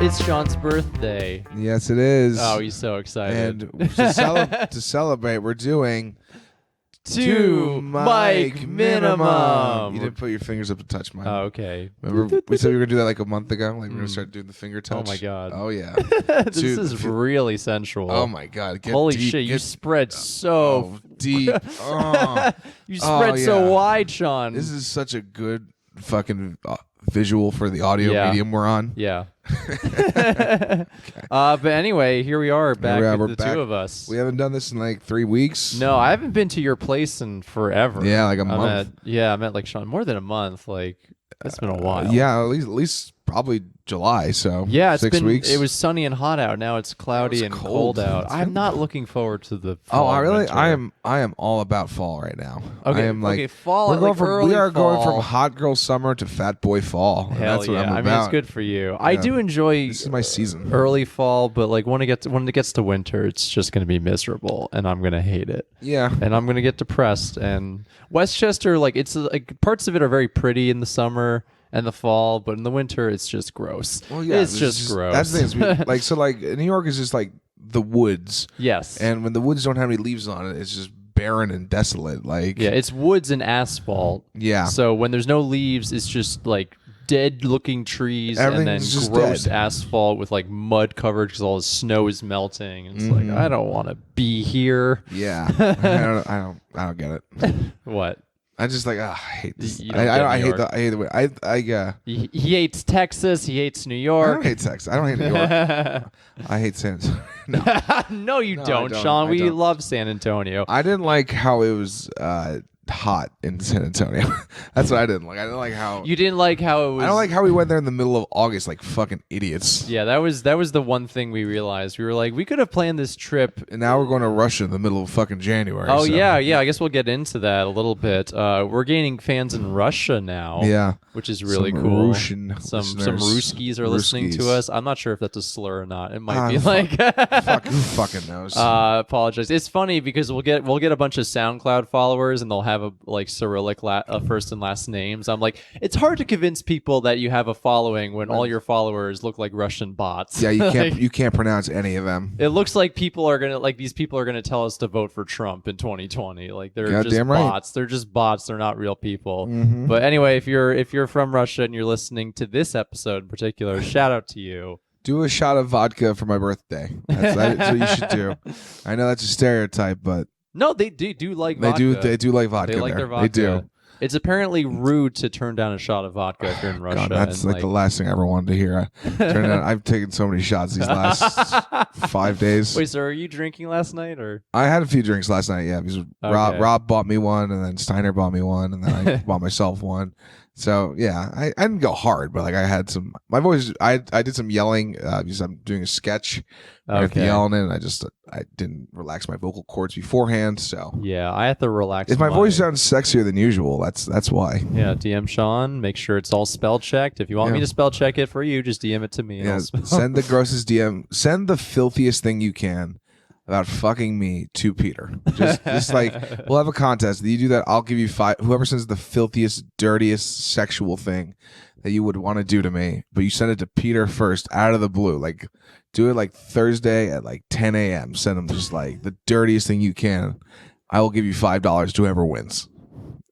It's Sean's birthday. Yes, it is. Oh, he's so excited. And to celebrate, we're doing Two mic minimum. You didn't put your fingers up to touch mine. Oh, okay. Remember, we said we were going to do that like a month ago? Like, we're going to start doing the finger touch? Oh, my God. Oh, yeah. This is really sensual. Oh, my God. Holy deep. shit, you spread so... deep. Oh. You spread so wide, Sean. This is such a good fucking visual for the audio medium we're on. Yeah. Okay. But anyway, here we are back with the two of us. We haven't done this in like 3 weeks. No, I haven't been to your place in forever. Yeah, like a month. I met like Sean more than a month. Like it's been a while. Yeah, at least probably July. So yeah, it's 6 weeks. It was sunny and hot out. Now it's cloudy and cold out. I'm not looking forward to the fall. Oh, really? Winter. I am all about fall right now. Okay, I am like fall. We are going from hot girl summer to fat boy fall. Hell that's what yeah! I'm about. I mean, it's good for you. Yeah. I do enjoy. This is my season. Early fall, but like when it gets to winter, it's just going to be miserable, and I'm going to hate it. Yeah, and I'm going to get depressed. And Westchester, like it's like parts of it are very pretty in the summer and the fall, but in the winter it's just gross. Well, yeah, it's just gross. That's the thing. So New York is just like the woods. Yes. And when the woods don't have any leaves on it, it's just barren and desolate. Like it's woods and asphalt. Yeah. So when there's no leaves, it's just like dead looking trees and then gross asphalt with like mud coverage because all the snow is melting. And it's like I don't want to be here. Yeah. I don't get it. What? I just I hate this. I hate the way he hates Texas. He hates New York. I don't hate Texas. I don't hate New York. I hate San Antonio. No, you don't, Sean. We love San Antonio. I didn't like how it was hot in San Antonio. That's what I didn't like. I didn't like how you didn't like how it was. I don't like how we went there in the middle of August like fucking idiots. Yeah, that was the one thing we realized. We were like, we could have planned this trip, and now we're going to Russia in the middle of fucking January. Oh yeah. I guess we'll get into that a little bit. We're gaining fans in Russia now. Yeah, which is really some cool. Russian some Ruskies are listening to us. I'm not sure if that's a slur or not. It might be like who fucking knows. Apologize. It's funny because we'll get a bunch of SoundCloud followers and they'll have a like Cyrillic first and last names. I'm like, it's hard to convince people that you have a following when all your followers look like Russian bots. Yeah, you can't pronounce any of them. It looks like these people are gonna tell us to vote for Trump in 2020. Like they're just bots. Right. They're just bots. They're not real people. Mm-hmm. But anyway, if you're from Russia and you're listening to this episode in particular, shout out to you. Do a shot of vodka for my birthday. That's what you should do. I know that's a stereotype, but no, they do like vodka. They do like vodka. They like their vodka. They do. It's apparently rude to turn down a shot of vodka if you're in Russia. God, that's like the last thing I ever wanted to hear. I've taken so many shots these last 5 days. Wait, so are you drinking last night or? I had a few drinks last night, yeah, because Rob bought me one, and then Steiner bought me one, and then I bought myself one. So yeah, I didn't go hard, but like I had some. My voice, I did some yelling because I'm doing a sketch. I had to yell in it, and I didn't relax my vocal cords beforehand. So yeah, I have to relax. If my voice sounds sexier than usual, that's why. Yeah, DM Sean. Make sure it's all spell checked. If you want me to spell check it for you, just DM it to me. Yeah, send the grossest DM. Send the filthiest thing you can about fucking me to Peter. Just like, we'll have a contest. You do that, I'll give you 5. Whoever sends the filthiest, dirtiest sexual thing that you would want to do to me, but you send it to Peter first, out of the blue. Like, do it like Thursday at like 10 a.m. Send him just like the dirtiest thing you can. I will give you $5 to whoever wins.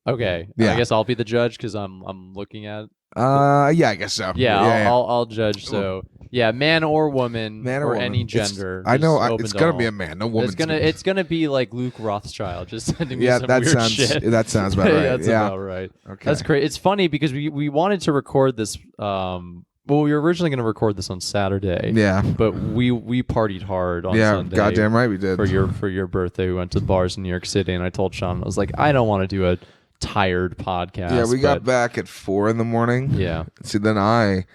Okay. Yeah. I guess I'll be the judge because I'm looking at. Yeah, I guess so. Yeah, I'll judge. So yeah, man or woman or any gender. I know it's gonna be a man, no woman. It's gonna be like Luke Rothschild just sending me some that weird sounds shit. That sounds about right. That's about right. Okay. That's great. It's funny because we wanted to record this. Well, we were originally going to record this on Saturday. Yeah. But we partied hard on Sunday. Yeah, goddamn right we did. For your birthday, we went to bars in New York City, and I told Sean, I was like, I don't want to do a tired podcast. Yeah, we got back at 4 a.m. Yeah. So then I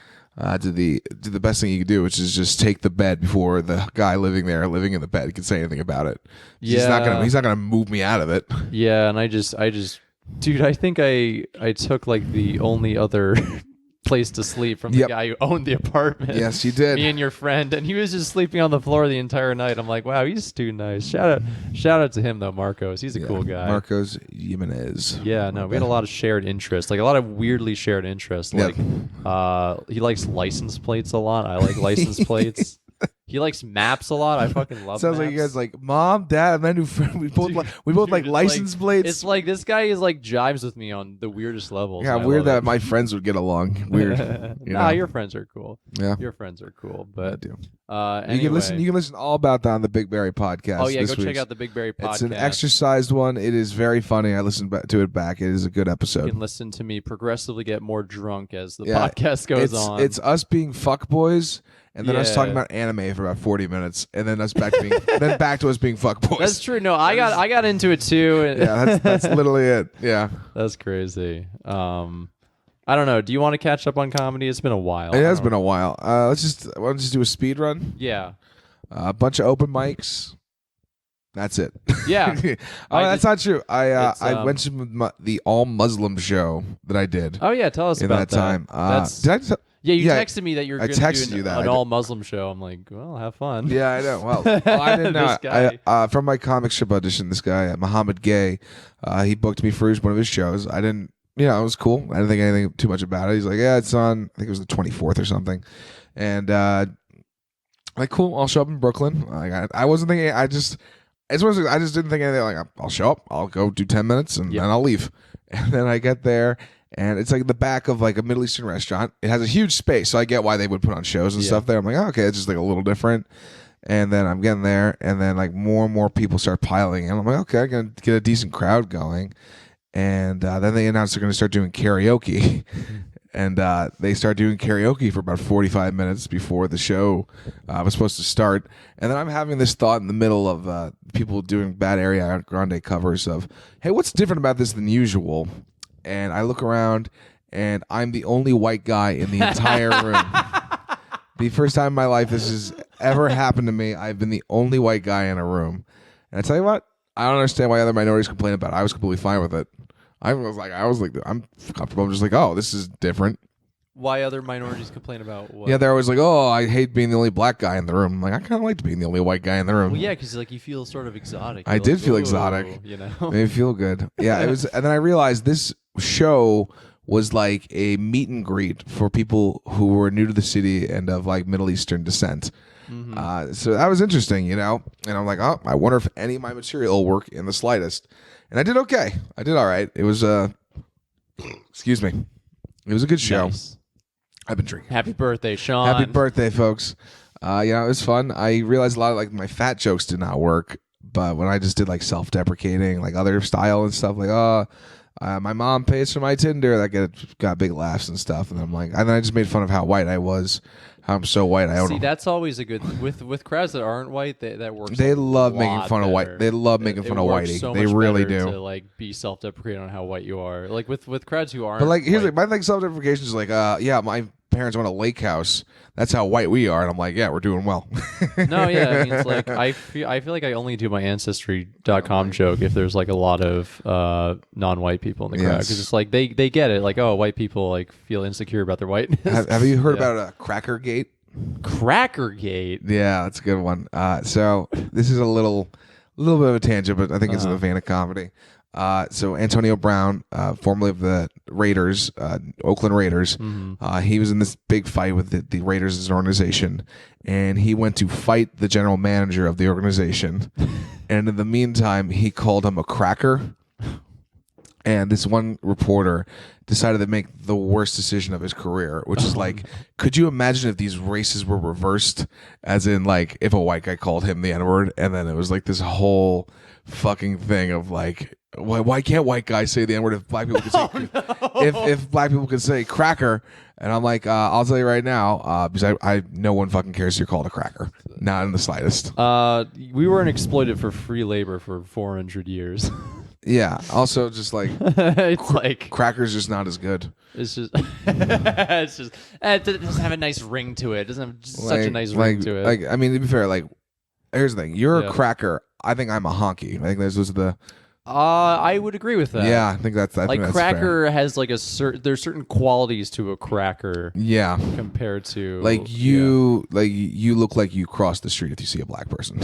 did the best thing you could do, which is just take the bed before the guy living in the bed can say anything about it. Yeah. He's not gonna move me out of it. Yeah, and I just dude, I think I took like the only other place to sleep from the guy who owned the apartment. Yes, you did. Me and your friend, and he was just sleeping on the floor the entire night. I'm like, wow, he's too nice. Shout out to him though, Marcos. He's a cool guy. Marcos Jimenez. Yeah, no, we had a lot of shared interests, like a lot of weirdly shared interests. Like, he likes license plates a lot. I like license plates. He likes maps a lot. I fucking love Sounds maps. like you guys like, Mom, Dad, my new friend. We both like license plates. It's like this guy is like jives with me on the weirdest levels. Yeah, weird that my friends would get along. Weird. Nah, your friends are cool. Yeah, your friends are cool. But I do. Anyway. You can listen all about that on the Big Berry podcast. Oh yeah, this go check week's. out the Big Berry podcast. It's an exercised one. It is very funny. I listened to it back. It is a good episode. You can listen to me progressively get more drunk as the podcast goes on. It's us being fuckboys. And then us talking about anime for about 40 minutes, and then us back to being, then back to us being fuckboys. That's true. No, I got into it too. Yeah, that's literally it. Yeah, that's crazy. I don't know. Do you want to catch up on comedy? It's been a while. It has been a while. Why don't we just do a speed run? Yeah. A bunch of open mics. That's it. Yeah. That's not true. I mentioned the all Muslim show that I did. Oh yeah, tell us in about that time. Yeah, you texted me that you're going to do an all Muslim show. I'm like, well, have fun. Yeah, I know. Well, I didn't know. From my comic strip audition, this guy, Muhammad Gay, he booked me for one of his shows. I didn't, it was cool. I didn't think anything too much about it. He's like, yeah, it's on, I think it was the 24th or something. And like, cool, I'll show up in Brooklyn. I wasn't thinking, I just didn't think anything. Like, I'll show up, I'll go do 10 minutes, and then I'll leave. And then I get there. And it's like the back of like a Middle Eastern restaurant. It has a huge space, so I get why they would put on shows and stuff there. I'm like, oh, okay, it's just like a little different. And then I'm getting there, and then like more and more people start piling in. I'm like, okay, I'm gonna get a decent crowd going. And then they announced they're gonna start doing karaoke, and they start doing karaoke for about 45 minutes before the show was supposed to start. And then I'm having this thought in the middle of people doing Bad Ariana Grande covers of, hey, what's different about this than usual? And I look around, and I'm the only white guy in the entire room. The first time in my life this has ever happened to me. I've been the only white guy in a room. And I tell you what, I don't understand why other minorities complain about it. I was completely fine with it. I was like, I'm comfortable. I'm just like, oh, this is different. Why other minorities complain about what? Yeah, they're always like, oh, I hate being the only black guy in the room. I'm like, I kind of like being the only white guy in the room. Well, yeah, because like you feel sort of exotic. I did feel exotic. Made me feel good. Yeah, it was. And then I realized this show was like a meet and greet for people who were new to the city and of like Middle Eastern descent. Mm-hmm. So that was interesting, And I'm like, oh, I wonder if any of my material will work in the slightest. And I did okay. I did all right. It was excuse me. It was a good show. Nice. I've been drinking. Happy birthday, Sean. Happy birthday, folks. It was fun. I realized a lot of like my fat jokes did not work, but when I just did like self-deprecating, like other style and stuff, like my mom pays for my Tinder, that got big laughs and stuff. And I'm like, and then I just made fun of how white I was, how I'm so white. I don't See, know. that's always a good with crowds that aren't white. That works. They love making fun better. of white. They love making fun of whitey. So they much really better do. To like be self-deprecating on how white you are. Like with crowds who aren't. But like here's white, my like self-deprecation is like, yeah, my parents own a lake house. That's how white we are. And I'm like, yeah, we're doing well. No, yeah. I mean, it's like I feel like I only do my Ancestry.com joke if there's like a lot of non-white people in the crowd, because it's like they get it. Like, oh, white people like feel insecure about their whiteness. Have you heard about Crackergate? Crackergate. Yeah, that's a good one. So this is a little bit of a tangent, but I think it's in the vein of comedy. So Antonio Brown, formerly of the Raiders, Oakland Raiders, he was in this big fight with the Raiders as an organization, and he went to fight the general manager of the organization, and in the meantime, he called him a cracker. And this one reporter decided to make the worst decision of his career, which is like, could you imagine if these races were reversed? As in, like, if a white guy called him the N-word, and then it was like this whole fucking thing of like, why can't white guys say the N-word if black people could say if black people could say cracker? And I'm like, I'll tell you right now, because I no one fucking cares if you're called a cracker, not in the slightest. We weren't exploited for free labor for 400 years. Yeah. Also, just like it's like crackers just not as good. It's just it doesn't have a nice ring to it. It doesn't have such a nice ring to it. Like, I mean, to be fair, like, here's the thing: you're a cracker. I think I'm a honky. I think those are I would agree with that. Yeah, I think that's like that's cracker fair. has like there's certain qualities to a cracker Yeah. compared to Like you look like you cross the street if you see a black person.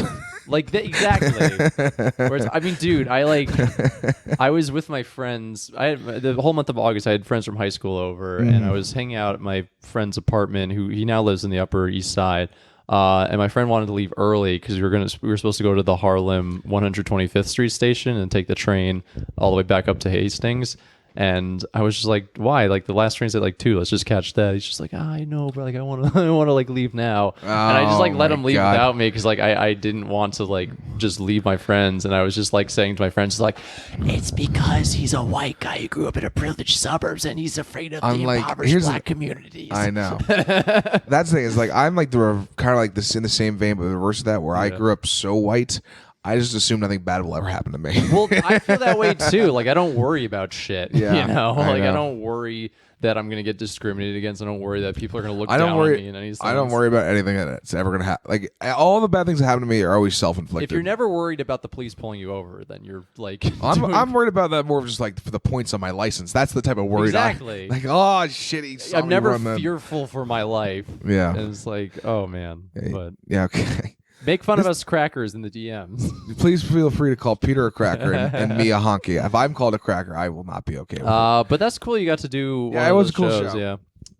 exactly. Whereas, I mean, dude, I was with my friends. I had the whole month of August. I had friends from high school over, and I was hanging out at my friend's apartment. He now lives in the Upper East Side. And my friend wanted to leave early because we were supposed to go to the Harlem 125th Street station and take the train all the way back up to Hastings. And I was just like, why? Like the last train's at like 2. Let's just catch that. He's just like, I know, but like I want to like leave now. And I just like let him leave without me because like I didn't want to like just leave my friends. And I was just like saying to my friends like, it's because he's a white guy who grew up in a privileged suburbs and he's afraid of the impoverished black communities. I know. That's the thing is like I'm like the kind of like this in the same vein, but the reverse of that, where I grew up so white. I just assume nothing bad will ever happen to me. Well, I feel that way too. Like I don't worry about shit. Yeah, you know, I like know. I don't worry that I'm gonna get discriminated against. I don't worry that people are gonna look down on me in any sense. I don't worry about anything that's ever gonna happen. Like all the bad things that happen to me are always self-inflicted. If you're never worried about the police pulling you over, then you're like I'm worried about that more of just like for the points on my license. That's the type of worried exactly. like, oh shit, he saw I'm me never run then. fearful for my life. Yeah. And it's like, oh man. But Yeah, okay. make fun of us crackers in the DMs. Please feel free to call Peter a cracker and me a honky. If I'm called a cracker, I will not be okay with it. But that's cool. You got to do. Yeah, one it of was a those cool shows, show. Yeah.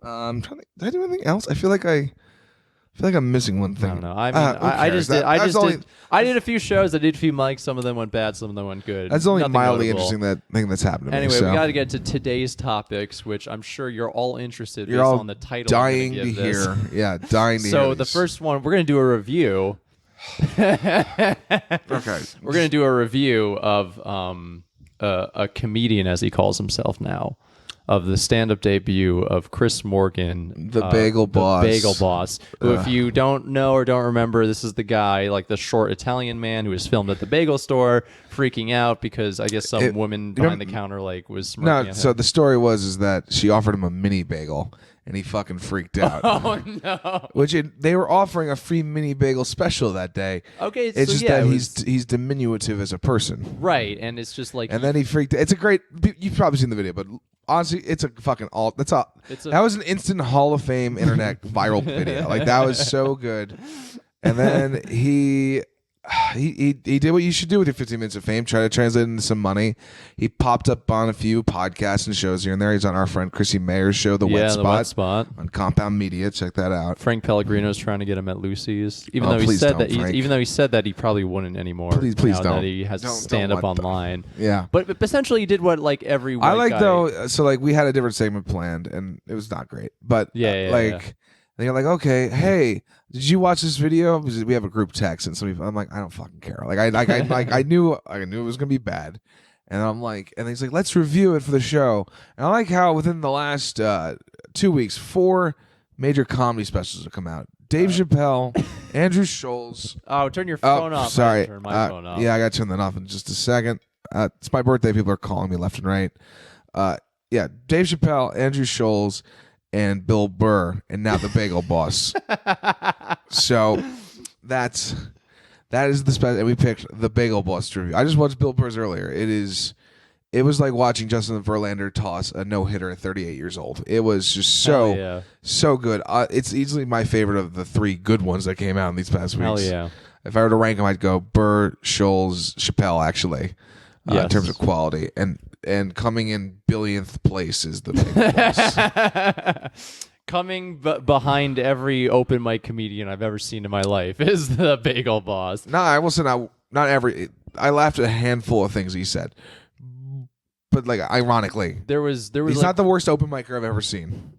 I'm trying to. Did I do anything else? I feel like I'm missing one thing. I don't know. I mean, who I cares? just did. That's I did a few shows. I did a few mics. Some of them went bad. Some of them went good. That's the only Nothing mildly notable. interesting thing that's happened to Anyway, me. So. we got to get to today's topics, which I'm sure you're all interested You're based all on the title. dying I'm to gonna give this. hear. Yeah, dying to hear. So the these. first one, we're going to do a review. Okay. We're going to do a review of a comedian, as he calls himself now, of the stand-up debut of Chris Morgan, The Bagel Boss. The Bagel Boss, who, if you don't know or don't remember, this is the guy, like the short Italian man who was filmed at the bagel store, freaking out because I guess some woman behind the counter like was smirking at No, him. so the story was that she offered him a mini bagel, and he fucking freaked out. Oh no! They were offering a free mini bagel special that day. Okay, It's so just yeah, that it he's diminutive as a person, right, and it's just like and then he freaked. It's a great. You've probably seen the video, but honestly, it's a fucking all. That was an instant Hall of Fame internet viral video. Like that was so good. And then he did what you should do with your 15 minutes of fame. Try to translate it into some money. He popped up on a few podcasts and shows here and there. He's on our friend Chrissy Mayer's show, The Wet Spot, on Compound Media. Check that out. Frank Pellegrino's trying to get him at Lucy's, even Oh, though he please said don't, that. Frank. Even though he said that he probably wouldn't anymore. Please now don't. That he has to Don't stand up want online. Yeah. But essentially, he did what like every. I white like guy, though. So like we had a different segment planned, and it was not great. But Yeah. they're like, okay, hey, did you watch this video? Because we have a group text, and I'm like, I don't fucking care. Like I knew it was gonna be bad, and I'm like, and he's like, let's review it for the show. And I like how within the last 2 weeks, 4 major comedy specials have come out. Dave Chappelle, Andrew Scholes. Oh, turn your phone off. Sorry. I turn my phone off. Yeah, I got to turn that off in just a second. It's my birthday. People are calling me left and right. Yeah, Dave Chappelle, Andrew Scholes, and Bill Burr, and now the Bagel Boss. So that is the special. And we picked the Bagel Boss to review. I just watched Bill Burr's earlier. It was like watching Justin Verlander toss a no-hitter at 38 years old. It was just so good. It's easily my favorite of the 3 good ones that came out in these past weeks. Hell yeah. If I were to rank them, I'd go Burr, Scholes, Chappelle, actually, in terms of quality. And coming in billionth place is the Bagel Boss. Coming behind every open mic comedian I've ever seen in my life is the Bagel Boss. No, I will say not every. I laughed at a handful of things he said, but like ironically, There was he's like, not the worst open micer I've ever seen.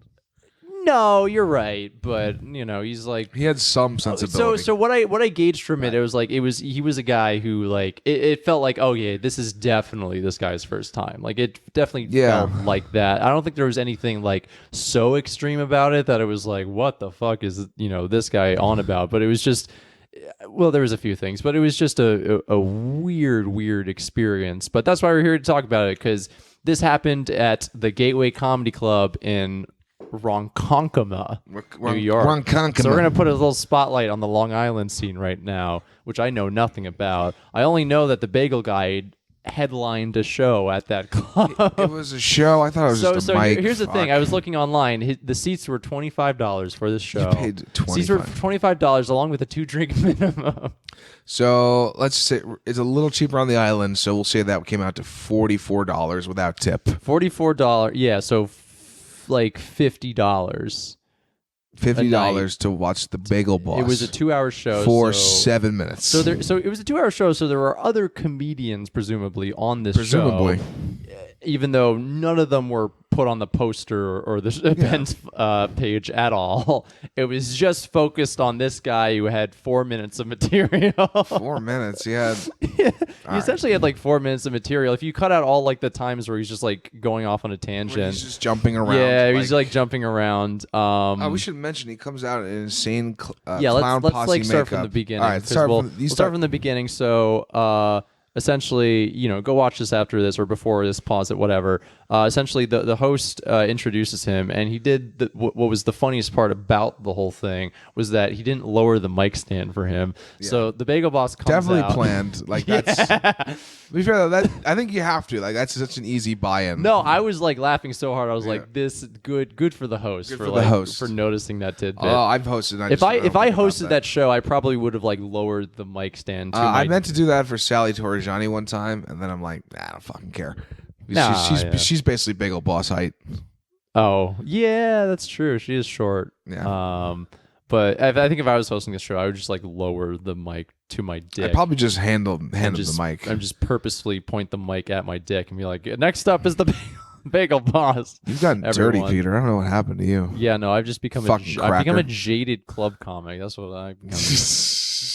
no, you're right, but you know he's like. He had some sensibility. So what I gauged from it, it was like he was a guy who like it felt like, oh yeah, this is definitely this guy's first time. Like it definitely felt like that. I don't think there was anything like so extreme about it that it was like, what the fuck is this guy on about? But it was just, well, there was a few things, but it was just a weird experience. But that's why we're here to talk about it, because this happened at the Gateway Comedy Club in Ronkonkoma, New York. Ronkonkoma. So we're going to put a little spotlight on the Long Island scene right now, which I know nothing about. I only know that the bagel guy headlined a show at that club. It was a show. I thought it was just a mic. Here's the Fuck. thing. I was looking online. The seats were $25 for this show. You paid Seats were $25. $25 along with a 2-drink minimum. So let's say it's a little cheaper on the island. So we'll say that came out to $44 without tip. $44. Yeah, so like $50. $50 to watch the Bagel Boss. It was a 2-hour show for 7 minutes. So it was a 2-hour show. So there were other comedians presumably on this Presumably. show, even though none of them were put on the poster or the event page at all. It was just focused on this guy who had 4 minutes of material. 4 minutes, yeah. He essentially had like 4 minutes of material. If you cut out all like the times where he's just like going off on a tangent, He's just jumping around. yeah, he's like jumping around. We should mention he comes out in an insane clown let's posse like start makeup. from the beginning. All right, We'll start from the beginning. So essentially, go watch this after this or before this, pause it, whatever. Essentially, the host introduces him, and he did what was the funniest part about the whole thing was that he didn't lower the mic stand for him. Yeah. So the Bagel Boss comes definitely out. planned. Like that's. To be fair, though, I think you have to. Like that's such an easy buy-in. No, I was like laughing so hard. I was like, "This good for the host for noticing that tidbit." Oh, I've hosted. If I hosted that show, I probably would have like lowered the mic stand. I meant to do that for Sally Torrijani one time, and then I'm like, I don't fucking care. She's basically Bagel Boss height. Oh yeah, that's true. She is short. Yeah. But I think if I was hosting this show, I would just like lower the mic to my dick. I'd probably just hand the mic. I'd just purposefully point the mic at my dick and be like, "Next up is the Bagel Boss." You've gotten dirty, Peter. I don't know what happened to you. Yeah, no, I've just become I've become a jaded club comic. That's what I've become.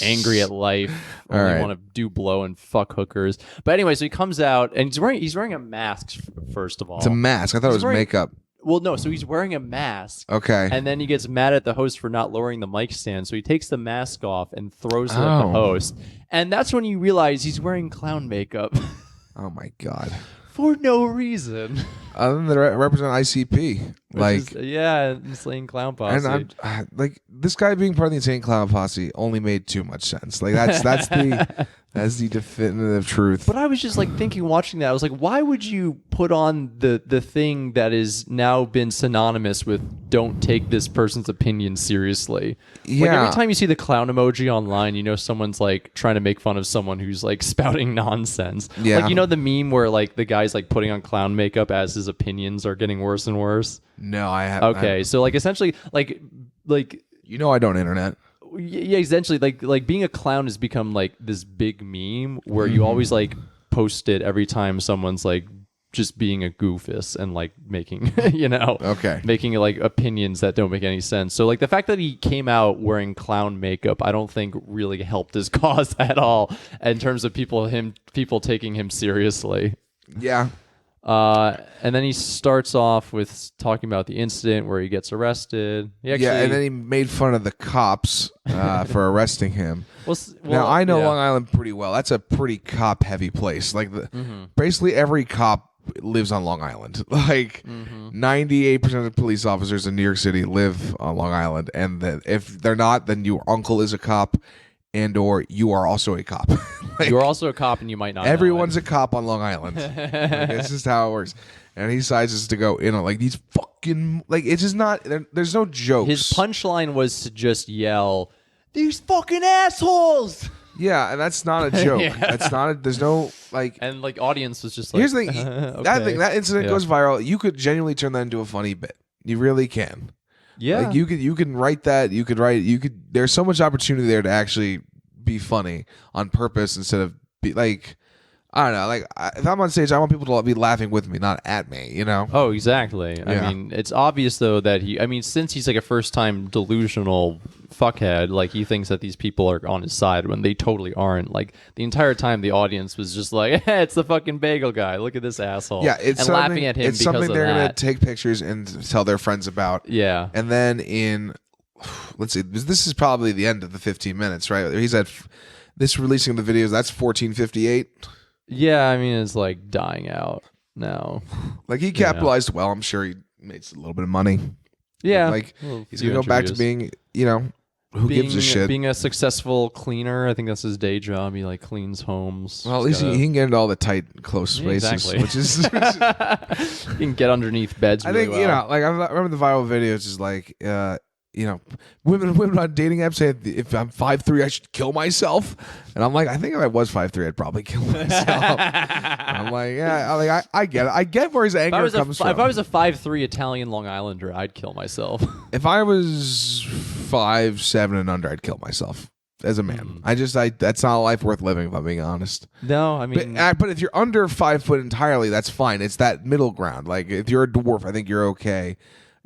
Angry at life. Only want to do blow and fuck hookers. But anyway, so he comes out and he's wearing a mask. First of all, it's a mask. I thought it was makeup. Well, no. So he's wearing a mask. Okay. And then he gets mad at the host for not lowering the mic stand. So he takes the mask off and throws it at the host. And that's when you realize he's wearing clown makeup. Oh my god. For no reason. Other than to represent ICP. Insane clown posse. And I'm like this guy being part of the insane clown posse only made too much sense. Like that's the definitive truth. But I was just like thinking, watching that, I was like, why would you put on the thing that is now been synonymous with don't take this person's opinion seriously? Yeah. Like every time you see the clown emoji online, someone's like trying to make fun of someone who's like spouting nonsense. Yeah. Like the meme where like the guy's like putting on clown makeup as his opinions are getting worse and worse. No, I haven't. Okay, so like essentially like I don't internet. Yeah, essentially, like being a clown has become like this big meme where you always like post it every time someone's like just being a goofus and like making making like opinions that don't make any sense. So like the fact that he came out wearing clown makeup, I don't think really helped his cause at all in terms of people taking him seriously. Yeah. And then he starts off with talking about the incident where he gets arrested. And then he made fun of the cops for arresting him. Now, I know Long Island pretty well. That's a pretty cop-heavy place. Like, basically every cop lives on Long Island. Like, 98% of the police officers in New York City live on Long Island. And if they're not, then your uncle is a cop. And or you are also a cop. Like, you're also a cop and you might not everyone's a cop on Long Island. Like, this is how it works. And he decides to go in on like these fucking like it's just not there's no jokes. His punchline was to just yell, "These fucking assholes!" Yeah, and that's not a joke. That's not there's no like and like audience was just like here's the thing okay. that incident goes viral. You could genuinely turn that into a funny bit. You really can. Yeah, like you can write that. You could there's so much opportunity there to actually be funny on purpose instead of be like I don't know. Like if I'm on stage, I want people to be laughing with me, not at me. Oh, exactly. Yeah. I mean, it's obvious though that since he's like a first-time delusional fuckhead, like he thinks that these people are on his side when they totally aren't. Like the entire time, the audience was just like, hey, "It's the fucking bagel guy. Look at this asshole." Yeah, it's laughing at him. It's something they're gonna take pictures and tell their friends about. Yeah, and then let's see, this is probably the end of the 15 minutes, right? He's at this releasing the videos. That's 14:58. Yeah, I mean, it's like dying out now. Like he capitalized well. I'm sure he made a little bit of money. Yeah, like he's gonna go back to being, who gives a shit? Being a successful cleaner, I think that's his day job. He like cleans homes. Well, at least he can get into all the tight, close spaces, exactly. which is. You can get underneath beds. I really think well. like I remember the viral videos is like women on dating apps say if I'm 5'3", I should kill myself, and I'm like, I think if I was 5'3", I'd probably kill myself. I'm like, yeah, I get it. I get where his anger comes from. If I was a 5'3" Italian Long Islander, I'd kill myself. If I was 5'7" and under, I'd kill myself as a man. That's not a life worth living, if I'm being honest. No, I mean, but if you're under 5 foot entirely, that's fine. It's that middle ground. Like if you're a dwarf, I think you're okay.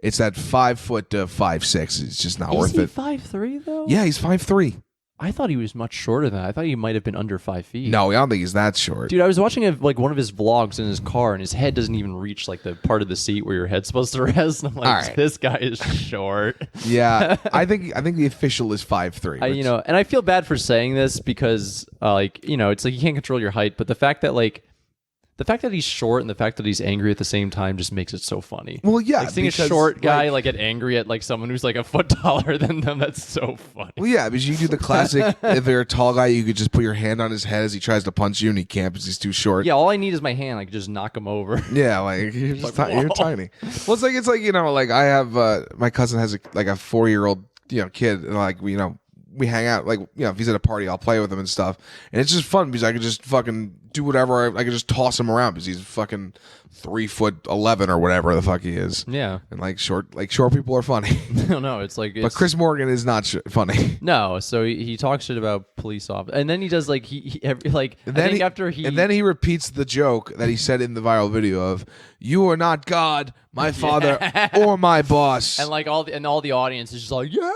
It's that 5 foot to 5'6". It's just not worth it. Is he 5'3" though? Yeah, he's 5'3". I thought he was much shorter than that. I thought he might have been under 5 feet. No, I don't think he's that short. Dude, I was watching one of his vlogs in his car, and his head doesn't even reach like the part of the seat where your head's supposed to rest. And I'm like, this guy is short. Yeah, I think the official is 5'3". And I feel bad for saying this because, it's like you can't control your height, but the fact that he's short and the fact that he's angry at the same time just makes it so funny. Well, yeah, like seeing a short guy get angry at like someone who's like a foot taller than them, that's so funny. Well, yeah, because you do the classic. If you're a tall guy, you could just put your hand on his head as he tries to punch you, and he can't because he's too short. Yeah, all I need is my hand. I can just knock him over. Yeah, like you're tiny. Well, it's like like I have my cousin has a 4-year-old kid, and like we hang out, like, if he's at a party, I'll play with him and stuff. And it's just fun because I can just fucking do whatever. I can just toss him around because he's fucking 3'11" or whatever the fuck he is. Yeah. And like short people are funny. No, it's like... But Chris Morgan is not funny. No, so he talks shit about police officers. And then he does like, and then he repeats the joke that he said in the viral video of, "You are not God, my father, or my boss." And like all the audience is just like, yeah.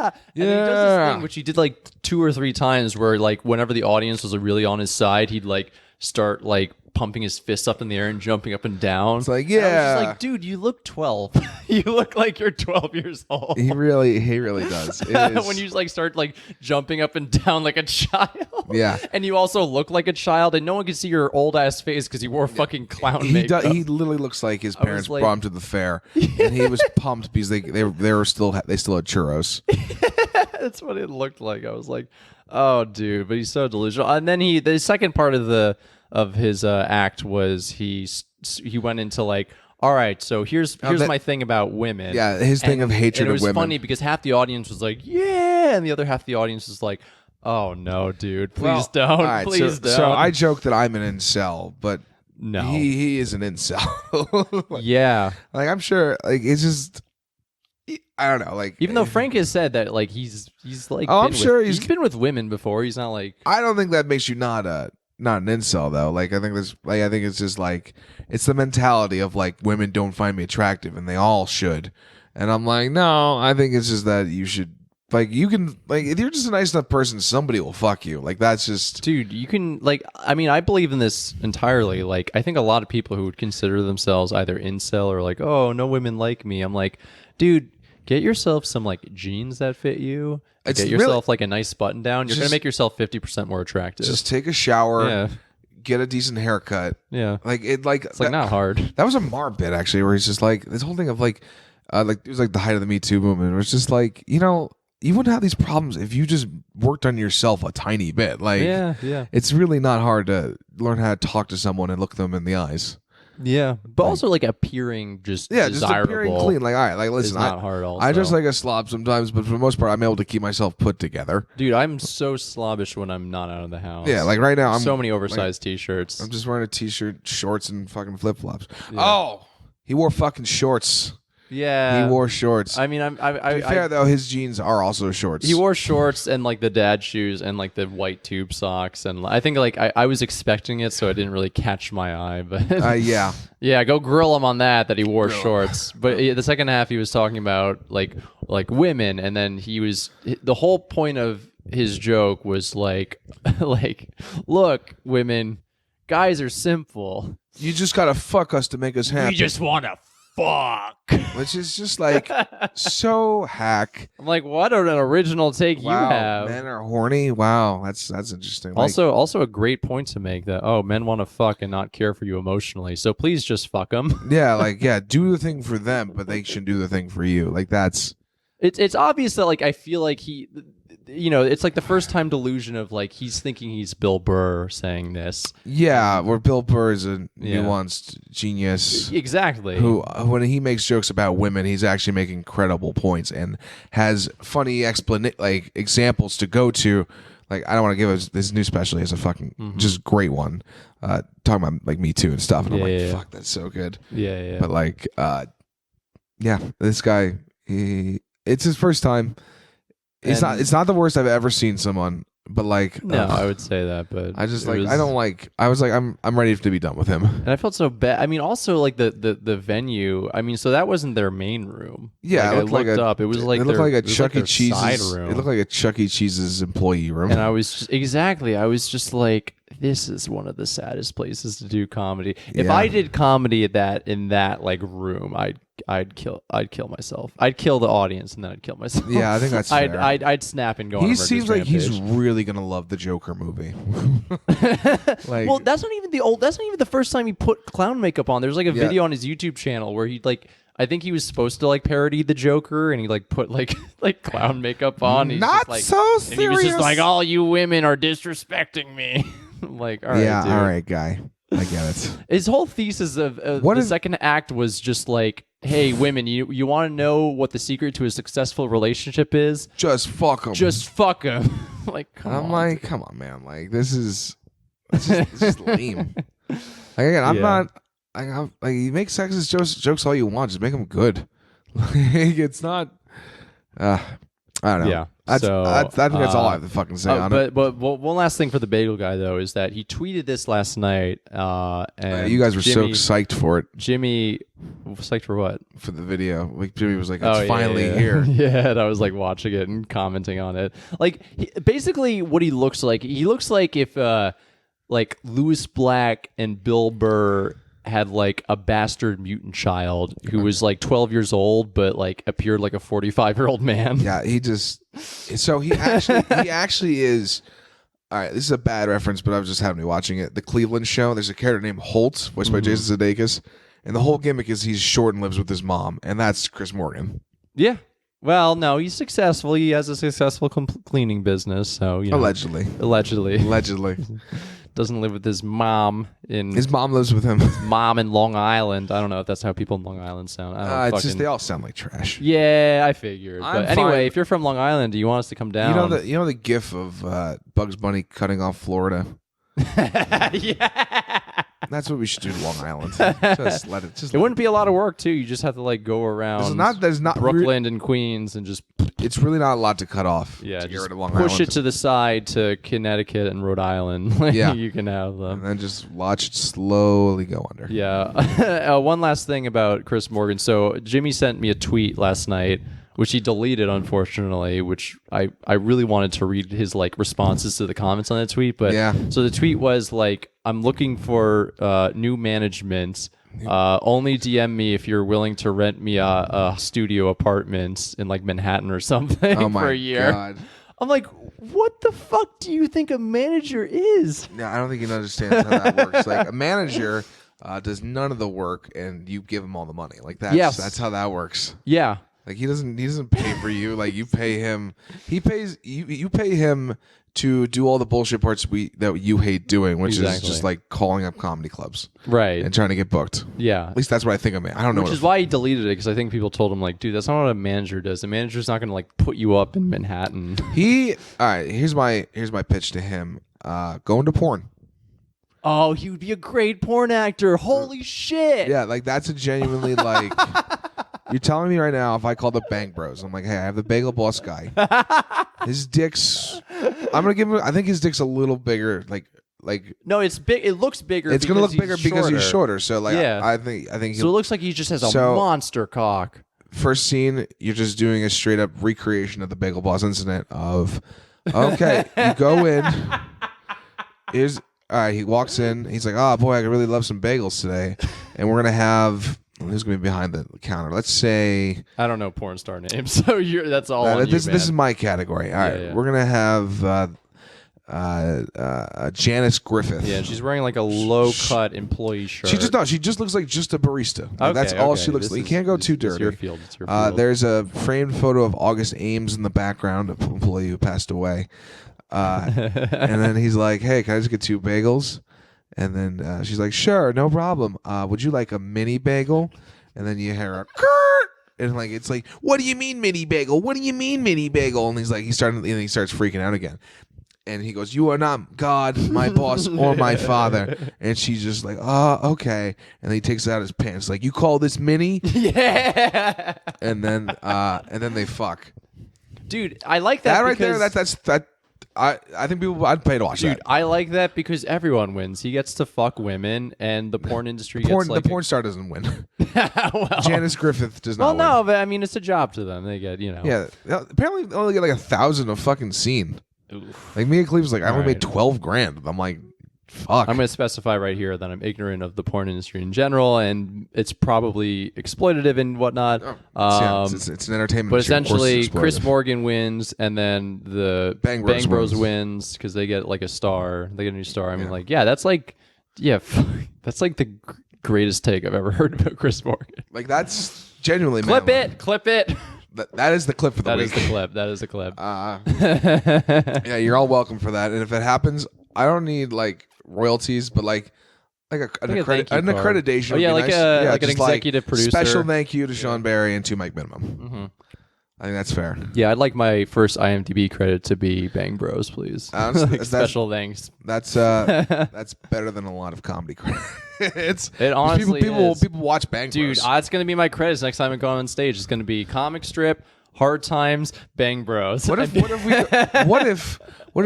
And then he does this thing, which he did like 2 or 3 times, where like whenever the audience was really on his side, he'd like start like pumping his fists up in the air and jumping up and down. It's like, And I was just like, dude, you look 12. You look like you're 12 years old. He really does. It is. When you like start like jumping up and down like a child. Yeah. And you also look like a child, and no one can see your old ass face because you wore fucking clown makeup. He literally looks like his parents brought him to the fair, and he was pumped because they still had churros. That's what it looked like. I was like, oh, dude, but he's so delusional. And then the second part of his act was he went into like, all right, so here's my thing about women. Yeah, his thing of hatred of women. It was funny because half the audience was like, yeah, and the other half of the audience was like, oh no, dude, please don't, all right, please don't. So I joke that I'm an incel, but no, he is an incel. Yeah, like I'm sure, like it's just. I don't know, like even though Frank has said that, like he's like, I'm sure he's been with women before. He's not like, I don't think that makes you not an incel though. Like I think it's just like it's the mentality of like women don't find me attractive and they all should, and I'm like, no, I think it's just that you should. Like you can, like if you're just a nice enough person, somebody will fuck you. Like that's just, dude. You can like, I mean, I believe in this entirely. Like I think a lot of people who would consider themselves either incel or like, oh, no women like me. I'm like, dude, get yourself some like jeans that fit you. Get yourself like a nice button down. You're gonna make yourself 50% more attractive. Just take a shower. Yeah. Get a decent haircut. Yeah. It's like not hard. That was a Mar bit actually, where he's just like this whole thing of like it was like the height of the Me Too movement. Where it's just like, you wouldn't have these problems if you just worked on yourself a tiny bit. Like, yeah. It's really not hard to learn how to talk to someone and look them in the eyes. Yeah, but also like appearing desirable. Just appearing clean. Like, all right, like listen, it's not hard. Also, I just like a slob sometimes, but for the most part, I'm able to keep myself put together. Dude, I'm so slobbish when I'm not out of the house. Yeah, like right now, I'm so many oversized t-shirts. I'm just wearing a t-shirt, shorts, and fucking flip flops. Yeah. Oh, he wore fucking shorts. Yeah, he wore shorts. I mean, to be fair though, his jeans are also shorts. He wore shorts and like the dad shoes and like the white tube socks, and I think like I was expecting it, so it didn't really catch my eye. But yeah, go grill him on that he wore shorts. But the second half, he was talking about like women, and then the whole point of his joke was like look, women, guys are simple. You just gotta fuck us to make us happy. We just wanna fuck. Which is just like so hack. I'm like, what an original take you have. Men are horny. Wow, that's interesting. Also a great point to make that men want to fuck and not care for you emotionally. So please just fuck them. Yeah, do the thing for them, but they should do the thing for you. Like that's It's obvious that like I feel like he, it's like the first time delusion of like he's thinking he's Bill Burr saying this. Yeah, where Bill Burr is a nuanced genius. Exactly. Who, when he makes jokes about women, he's actually making credible points and has funny examples to go to. Like, I don't want to give his new special as a fucking just great one. Talking about like Me Too and stuff, and I'm like, fuck, that's so good. Yeah. But like, this guy, it's his first time. It's not the worst I've ever seen someone, but like, no, I would say that, but I just I don't like. I was like, I'm ready to be done with him. And I felt so bad. I mean, also like the venue. I mean, so that wasn't their main room. Yeah, like, it looked I looked up. It was like it looked like a Chuck E. Cheese's side Cheese's. room. It looked like a Chuck E. Cheese's employee room. And I was just like, this is one of the saddest places to do comedy. If I did comedy in that like room, I'd kill myself. I'd kill the audience and then I'd kill myself. Yeah, I think that's fair. I'd snap and go on a He murderous seems like he's rampage. really gonna love the Joker movie. Like, Well, that's not even the first time he put clown makeup on. There's like a video on his YouTube channel where he like, I think he was supposed to like parody the Joker, and he like put like clown makeup on. He's not just, like, so and serious. he was just like, all you women are disrespecting me. I'm like, all right, yeah, dude. all right, guy. I get it. His whole thesis of second act was just like, hey, women, you want to know what the secret to a successful relationship is? Just fuck him. Just fuck him. Like, come on. like, come on, man. Like, this is lame. Like, again, I'm not. Like, you make sexist jokes all you want. Just make them good. Like, it's not. I don't know. Yeah. I think that's all I have to Uh, fucking say on it. But one last thing for the bagel guy though is that he tweeted this last night. And You guys were so Jimmy, psyched for it, Jimmy, psyched for what? for the video. Like, Jimmy was like, "It's yeah, finally yeah. here." Yeah, and I was like watching it and commenting on it. Like basically, what he looks like if like Louis Black and Bill Burr had like a bastard mutant child who was like 12 years old but like appeared like a 45-year-old man. Yeah, he actually is. All right, this is a bad reference, but I was just having me watching it. The Cleveland Show. There's a character named Holt, voiced by Jason Sudeikis, and the whole gimmick is he's short and lives with his mom, and that's Chris Morgan. Yeah. Well, no, he's successful. He has a successful cleaning business, so Allegedly. Doesn't live with his mom His mom lives with him. mom in Long Island. I don't know if that's how people in Long Island sound. I don't It's just they all sound like trash. Yeah, I figured. I'm But anyway, fine. if you're from Long Island, do you want us to come down? You know the gif of Bugs Bunny cutting off Florida. Yeah. That's what we should do to Long Island. Just let it. It wouldn't be a lot of work too. You just have to like go around There's not Brooklyn and Queens and just it's really not a lot to cut off. yeah, to get just rid of Long push Island. it to the side to Connecticut and Rhode Island. Like, Yeah. you can have them. and then just watch it slowly go under. Yeah. One last thing about Chris Morgan. So Jimmy sent me a tweet last night, which he deleted, unfortunately, which I really wanted to read his like responses to the comments on that tweet. But Yeah. So the tweet was like, I'm looking for new management. Only DM me if you're willing to rent me a studio apartment in like Manhattan or something Oh my for a year. God. I'm like, what the fuck do you think a manager is? Yeah, I don't think he understands how that works. Like, a manager does none of the work, and you give him all the money. Like, that's how that works. Yeah. Like, he doesn't pay for you. Like, you pay him. He pays you pay him to do all the bullshit parts that you hate doing, which is just like calling up comedy clubs, Right. and trying to get booked. Yeah. At least that's what I think of it. I don't know. Which is why he deleted it, because I think people told him like, dude, that's not what a manager does. A manager's not going to like put you up in Manhattan. All right. Here's my pitch to him. Go into porn. Oh, he would be a great porn actor. Holy shit. Yeah, like that's a genuinely like. You're telling me right now if I call the Bang Bros, I'm like, hey, I have the Bagel Boss guy. His dick's. I'm gonna give him. I think his dick's a little bigger. Like. No, it's big. It looks bigger. It's gonna look he's bigger because he's shorter. So like, Yeah. I think. So it looks like he just has a monster cock. First scene, you're just doing a straight up recreation of the Bagel Boss incident. Of, okay, you go in. All right, he walks in. He's like, oh boy, I really love some bagels today, and we're gonna have. Who's gonna be behind the counter? Let's say. I don't know porn star names, so that's all. On This you, is man. my category. All right, Yeah. we're gonna have Janice Griffith. Yeah, she's wearing like a low-cut employee shirt. She just looks like just a barista. Like, that's all she looks like. You can't go too dirty. It's your field. It's your field. There's a framed photo of August Ames in the background, an employee who passed away. And then he's like, "Hey, can I just get 2 bagels?" And then she's like, "Sure, no problem. Would you like a mini bagel?" And then you hear a "Kurt!" And like it's like, "What do you mean mini bagel? What do you mean mini bagel?" And he's like, he starts freaking out again. And he goes, "You are not God, my boss, or my father." And she's just like, "Oh, okay." And then he takes out his pants, like, "You call this mini?" Yeah. And then they fuck. Dude, I like that. That right there. That. I think I'd pay to watch that. Dude, I like that because everyone wins. He gets to fuck women, and the porn industry gets like... The porn star doesn't win. Well, Janice Griffith does not win. Well, no, but I mean, it's a job to them. They get, Yeah, apparently they only get like 1,000 a fucking scene. Oof. Like Mia Khalifa's like, I only Right. made 12 grand. I'm like, fuck. I'm going to specify right here that I'm ignorant of the porn industry in general, and it's probably exploitative and whatnot. It's an entertainment. But industry. Of course essentially, it's Chris exploitative. Morgan wins, and then the Bang Bros wins because they get like a star. They get a new star. I mean, like, yeah, that's like, that's like the greatest take I've ever heard about Chris Morgan. Like that's genuinely Clip manly. it. That is the clip for the week. That is the clip. Yeah, you're all welcome for that. And if it happens, I don't need like royalties, but like an accreditation. Oh, yeah, would be like nice. like an just executive producer. Special thank you to Sean Barry and 2 Mike Minimum. Mm-hmm. I think that's fair. Yeah, I'd like my first IMDb credit to be Bang Bros, please. Honestly, Special thanks. That's better than a lot of comedy credits. It honestly people is. watch Bang Dude, Bros. that's going to be my credits next time I go on stage. It's going to be comic strip, Hard Times, Bang Bros. What if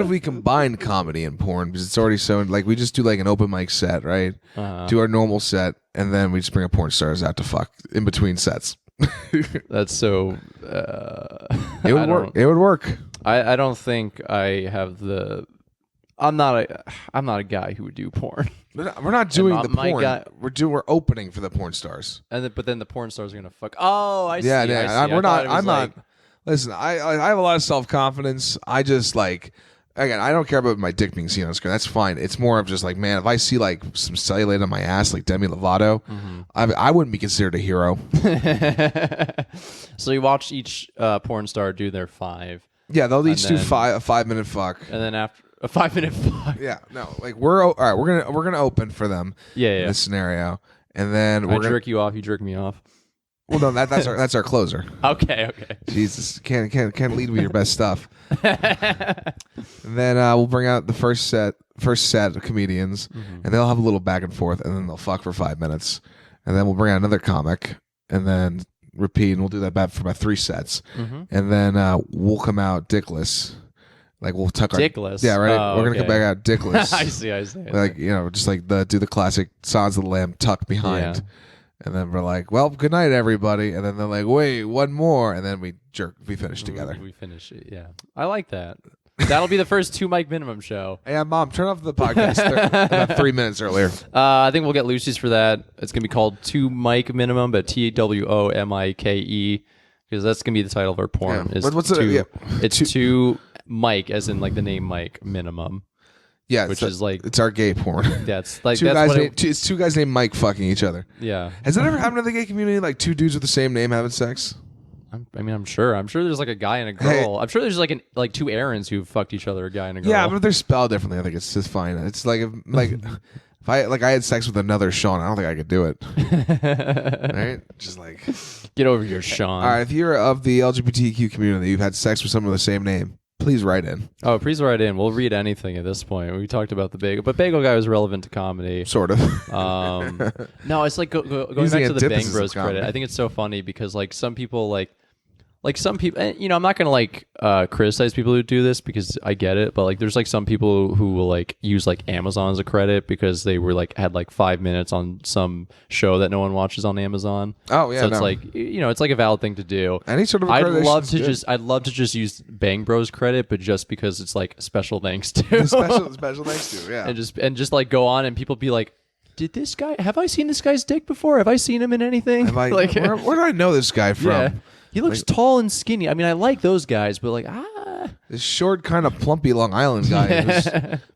we combine comedy and porn, because it's already so like we just do like an open mic set, right? Do our normal set, and then we just bring a porn stars out to fuck in between sets. That's so it would work. It would work. I don't think I have the I'm not a guy who would do porn. We're not doing the porn. Guy, we're opening for the porn stars. And but then the porn stars are gonna fuck. Oh, I see. Yeah, I see. we're not. I'm not. Listen, I have a lot of self confidence. I just like. Again, I don't care about my dick being seen on screen. That's fine. It's more of just like, man, if I see like some cellulite on my ass, like Demi Lovato, I wouldn't be considered a hero. So you watch each porn star do their 5. Yeah, they'll each do a 5-minute fuck, and then after a 5-minute fuck. Yeah, no, like we're all right. We're gonna open for them. Yeah, in this scenario, and then I jerk you off. You jerk me off. Well, no, that's our closer. Okay. Jesus, can't lead with your best stuff. And then we'll bring out the first set of comedians, and they'll have a little back and forth, and then they'll fuck for 5 minutes, and then we'll bring out another comic, and then repeat, and we'll do that for about 3 sets, and then we'll come out dickless. Like we'll tuck our dickless. Yeah, right. We're gonna come back out dickless. I see. Like just like do the classic Silence of the Lamb tuck behind. Yeah. And then we're like, well, good night, everybody. And then they're like, wait, one more. And then we finish together. We finish it, yeah. I like that. That'll be the first 2 Mike Minimum show. Hey, Mom, turn off the podcast about 3 minutes earlier. I think we'll get Lucy's for that. It's going to be called 2 Mike Minimum, but TWOMIKE, because that's going to be the title of our porn. Yeah. It's 2 Mike, as in like the name Mike, minimum. Yeah, which is like it's our gay porn. That's like it's 2 guys named Mike fucking each other. Yeah. Has that ever happened in the gay community? Like 2 dudes with the same name having sex? I'm sure. I'm sure there's like a guy and a girl. Hey. I'm sure there's like 2 Aarons who fucked each other, a guy and a girl. Yeah, but if they're spelled differently, I think it's just fine. It's like if I had sex with another Sean, I don't think I could do it. Right? Just like get over here, Sean. All right, if you're of the LGBTQ community, you've had sex with someone with the same name, please write in. Oh, please write in. We'll read anything at this point. We talked about the bagel, but Bagel Guy was relevant to comedy. Sort of. No, it's like going back to the Bang Bros credit. I think it's so funny because like some people some people, and, I'm not gonna criticize people who do this because I get it, but like there's like some people who will like use like Amazon as a credit because they were had 5 minutes on some show that no one watches on Amazon. Oh yeah, so it's like it's like a valid thing to do. Any sort of I'd love to just use Bang Bros credit, but just because it's like special thanks to special thanks to and just like go on and people be like, have I seen this guy's dick before? Have I seen him in anything? Where do I know this guy from? Yeah. He looks tall and skinny. I mean, I like those guys, but This short, kind of plumpy Long Island guy who's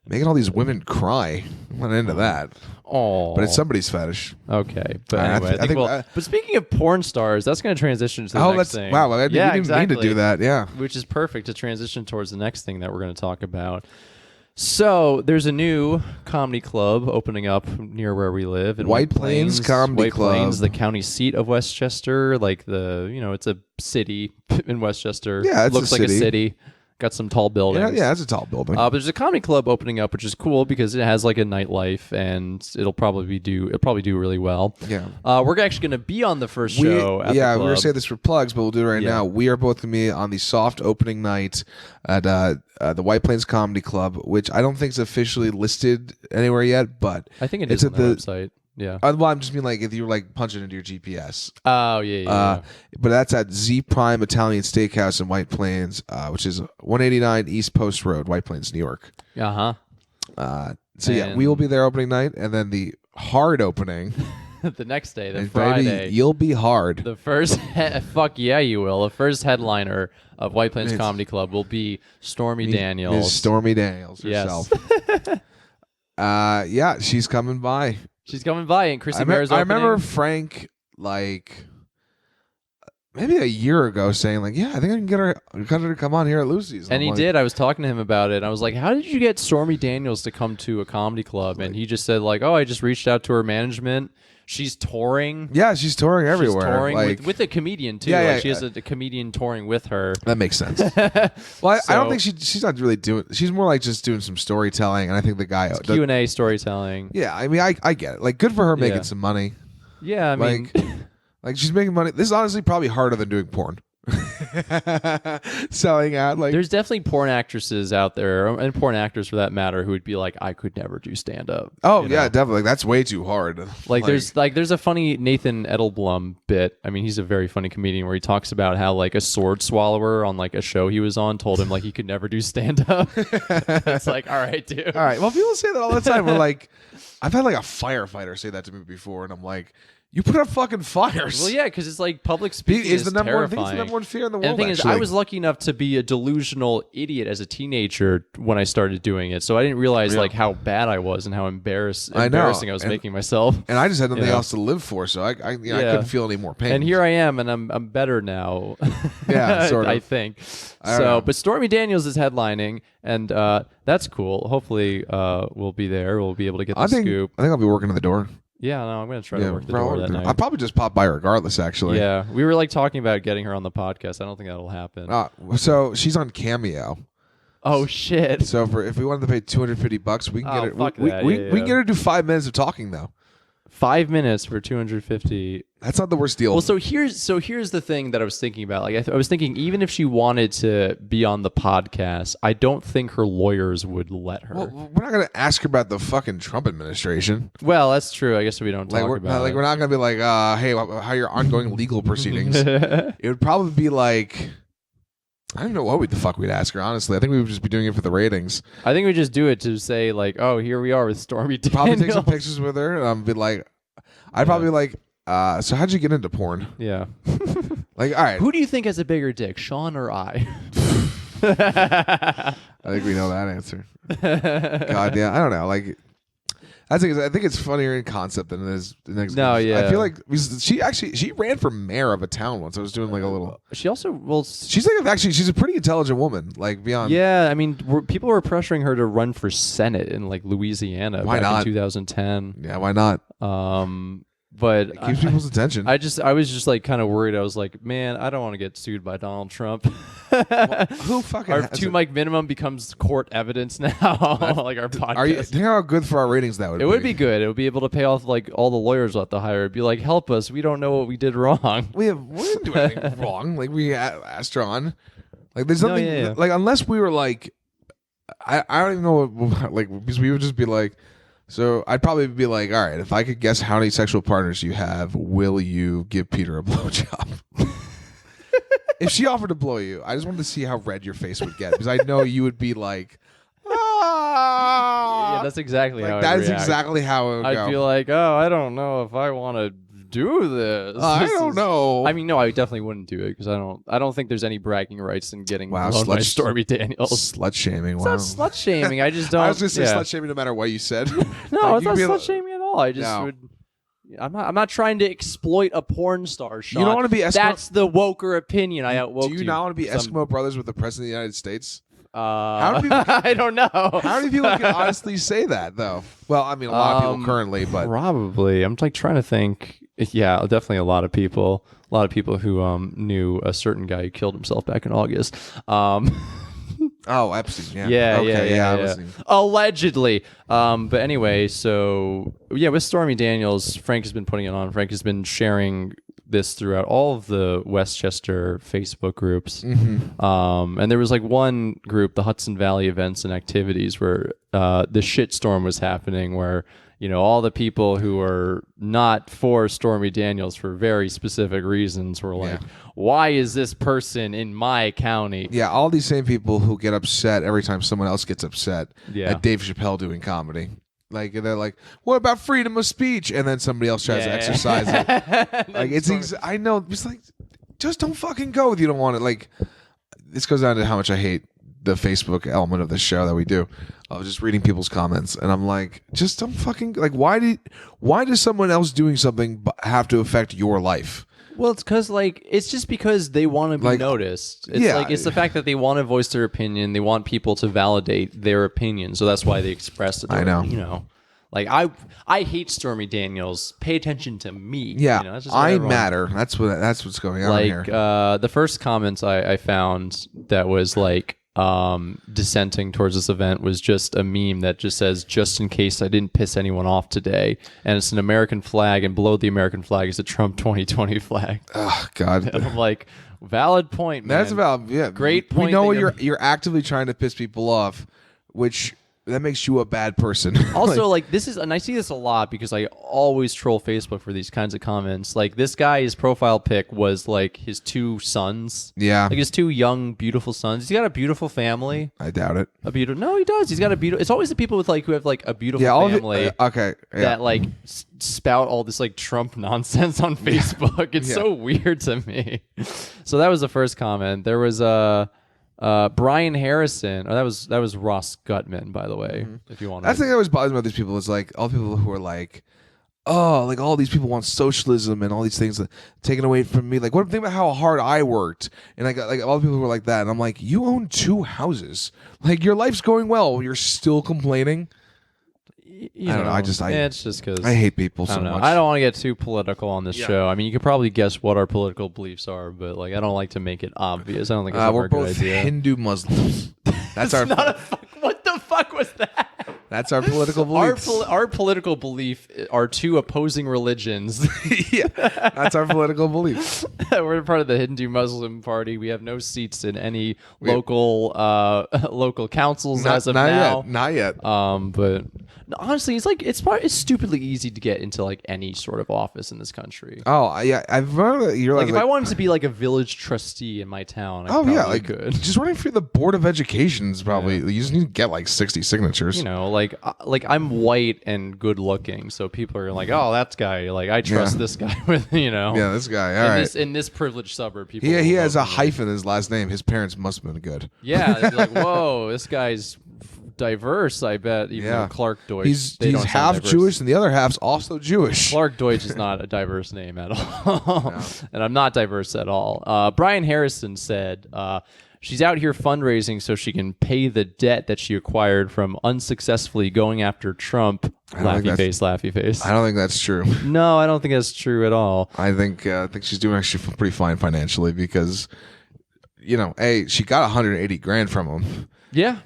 making all these women cry. I'm not into that. Oh, But it's somebody's fetish. Okay, but I anyway, I think but speaking of porn stars, that's going to transition to the next thing. Wow, we didn't mean to do that. Yeah, which is perfect to transition towards the next thing that we're going to talk about. So there's a new comedy club opening up near where we live in White Plains Comedy White Club. Plains, the county seat of Westchester. Like it's a city in Westchester. Yeah, it looks like a city. Got some tall buildings. Yeah, it's a tall building. But there's a comedy club opening up, which is cool because it has like a nightlife, and it'll probably do really well. Yeah. We're actually going to be on the first show. At the club. We're gonna say this for plugs, but we'll do it right now. We are both gonna be on the soft opening night at the White Plains Comedy Club, which I don't think is officially listed anywhere yet, but I think it's on the website. Yeah. Well, I'm just mean like if you like punch it into your GPS. Oh yeah. But that's at Z Prime Italian Steakhouse in White Plains, which is 189 East Post Road, White Plains, New York. So we will be there opening night, and then the hard opening the next day, the Friday. Baby, you'll be hard. The first fuck yeah, you will. The first headliner of White Plains Comedy Club will be Stormy Daniels. Ms. Stormy Daniels herself. Yes. She's coming by. She's coming by, and Chrissy Bear's opening. I remember Frank, like, maybe a year ago saying, like, yeah, I think I can get her to come on here at Lucy's. And he did. I was talking to him about it, and I was like, how did you get Stormy Daniels to come to a comedy club? And he just said, like, oh, I just reached out to her management. She's touring. Yeah, she's touring everywhere. She's touring like, with a comedian, too. Yeah, she has a comedian touring with her. That makes sense. Well, I don't think she's not really doing... She's more like just doing some storytelling, and I think the guy... Q&A storytelling. Yeah, I mean, I get it. Like, good for her making some money. Yeah, I mean... Like, she's making money. This is honestly probably harder than doing porn. Selling out, like, there's definitely porn actresses out there, and porn actors for that matter, who would be like, I could never do stand up. Oh yeah, definitely. Like, that's way too hard. There's a funny Nathan Edelblum bit. I mean, he's a very funny comedian where he talks about how like a sword swallower on like a show he was on told him like he could never do stand up. It's like, all right, dude. All right. Well, people say that all the time. We're like, I've had like a firefighter say that to me before, and I'm like, you put out fucking fires. Well, yeah, because it's like public speaking is the number terrifying. one. I think it's the number one fear in the world. And the thing is, I was lucky enough to be a delusional idiot as a teenager when I started doing it, so I didn't realize like how bad I was and how embarrassing I was making myself. And I just had nothing else to live for, so I couldn't feel any more pain. And here I am, and I'm better now. Yeah, sort of. I think. But Stormy Daniels is headlining, and that's cool. Hopefully, we'll be there. We'll be able to get the scoop. I think I'll be working at the door. Yeah, no, I'm going to try to work the door that night. I'll probably just pop by regardless, actually. Yeah, we were like talking about getting her on the podcast. I don't think that'll happen. So she's on Cameo. Oh, shit. So if we wanted to pay $250, we can get her. We can get her to do 5 minutes of talking, though. 5 minutes for $250. That's not the worst deal. Well, so here's the thing that I was thinking about. Like, I was thinking, even if she wanted to be on the podcast, I don't think her lawyers would let her. Well, we're not going to ask her about the fucking Trump administration. Well, that's true. I guess we don't talk about it. Like, we're not going to be like, hey, how are your ongoing legal proceedings? It would probably be like, I don't know what the fuck we'd ask her, honestly. I think we would just be doing it for the ratings. I think we just do it to say, like, oh, here we are with Stormy Daniels. Probably take some pictures with her, and I'd be like, probably be like, so how'd you get into porn? Yeah. Like, all right. Who do you think has a bigger dick, Sean or I? I think we know that answer. God, yeah. I don't know. Like, I think it's funnier in concept than it is in execution. No, yeah. I feel like she ran for mayor of a town once. I was doing like a little. She also she's a pretty intelligent woman. Like beyond. Yeah, I mean, people were pressuring her to run for Senate in like Louisiana back in 2010. Yeah, why not? But it keeps people's attention. I was just like kind of worried. I was like, man, I don't want to get sued by Donald Trump. Well, who fucking our 2 mic minimum becomes court evidence now. Like our podcast. Think how good for our ratings that would be. It would be good. It would be able to pay off like all the lawyers we'll have to hire. It'd be like, help us. We don't know what we did wrong. We didn't do anything wrong. Like we asked her on. Like there's nothing like unless we were like I don't even know what, like because we would just be like. So I'd probably be like, all right, if I could guess how many sexual partners you have, will you give Peter a blowjob? If she offered to blow you, I just wanted to see how red your face would get because I know you would be like, Yeah, that's exactly how that is react. exactly how it would go. I'd be like, oh, I don't know if I want to do this. I don't know. I mean, no, I definitely wouldn't do it because I don't think there's any bragging rights in getting Wow, blown by Stormy Daniels. Slut shaming. It's Wow. not slut shaming. I just don't. I was gonna say yeah. slut shaming no matter what you said. No, Like, it's you not could be slut like- shaming at all. I just No. would. I'm not trying to exploit a porn star. Sean. You don't want to be Eskimo. That's the woker opinion. I outwoke Do you not want to be Eskimo brothers with the president of the United States? How do people- I don't know. How many people can honestly say that though? Well, I mean, a lot of people currently, but Probably. I'm like trying to think. Yeah, definitely a lot of people. A lot of people who knew a certain guy who killed himself back in August. oh, Epstein. Yeah. Yeah, Okay, yeah. I wasn't even- Allegedly. But anyway, so yeah, with Stormy Daniels, Frank has been putting it on. Frank has been sharing this throughout all of the Westchester Facebook groups. And there was like one group, the Hudson Valley Events and Activities, where the shitstorm was happening, where all the people who are not for Stormy Daniels for very specific reasons were like, why is this person in my county? Yeah, all these same people who get upset every time someone else gets upset Yeah. at Dave Chappelle doing comedy. Like they're like, "What about freedom of speech?" And then somebody else tries to exercise it. Like I know. It's like, just don't fucking go if you don't want it. Like this goes down to how much I hate the Facebook element of the show that we do. I was just reading people's comments, and I'm like, just don't fucking like. Why does someone else doing something have to affect your life? Well, it's just because they want to be Like, noticed. It's yeah. it's the fact that they want to voice their opinion. They want people to validate their opinion. So that's why they express it. I know. Like I hate Stormy Daniels. Pay attention to me. Yeah, that's just what I everyone- matter. That's what's going on Like here. the first comments I found that was like dissenting towards this event was just a meme that just says, "Just in case I didn't piss anyone off today," and it's an American flag, and below the American flag is a Trump 2020 flag. Oh God. And I'm like, valid point, man. That's about Great We point know that you're actively trying to piss people off, which that makes you a bad person. Also, like this is, and I see this a lot because I always troll Facebook for these kinds of comments. Like this guy, his profile pic was like his two sons. Yeah. Like his two young, beautiful sons. He's got a beautiful family. I doubt it. No, he does. He's got a beautiful. It's always the people with like who have like a beautiful Yeah, all of family it, okay. Yeah. that like spout all this like Trump nonsense on Facebook. It's Yeah. so weird to me. So that was the first comment. There was Brian Harrison. Oh, that was Ross Gutman, by the way. If you want, That's the thing that always bothers me about these people is like all the people who are like, oh, like all these people want socialism and all these things taken away from me. Like, what think about how hard I worked, and like all the people who are like that, and I'm like, you own 2 houses, like your life's going well, you're still complaining. You I don't know. it's just because I hate people I so don't know. much. I don't want to get too political on this show. I mean, you could probably guess what our political beliefs are, but like, I don't like to make it obvious. I don't think it's ever we're a good both idea. Hindu Muslims. That's our. What the fuck was that? That's our political beliefs. Our political belief are two opposing religions. Yeah, that's our political beliefs. We're part of the Hindu Muslim party. We have no seats in any local councils as of now. Not yet. But honestly, it's stupidly easy to get into like any sort of office in this country. Oh yeah, I remember that you're Like if I wanted to be like a village trustee in my town, I probably could. just running for the board of education is probably you just need to get like 60 signatures. Like I'm white and good looking, so people are like, "Oh, that guy." Like I trust this guy with Yeah, this guy. All right. in this privileged suburb, people. He will has vote a for me. hyphen in his last name. His parents must have been good. Yeah, they'd be like, whoa, this guy's diverse. I bet. Even though Clark Deutsch. He's they don't sound half diverse. Jewish and the other half's also Jewish. Clark Deutsch is not a diverse name at all, and I'm not diverse at all. Brian Harrison said. She's out here fundraising so she can pay the debt that she acquired from unsuccessfully going after Trump. Laughy face. I don't think that's true. No, I don't think that's true at all. I think she's doing actually pretty fine financially because, she got 180 grand from him. Yeah.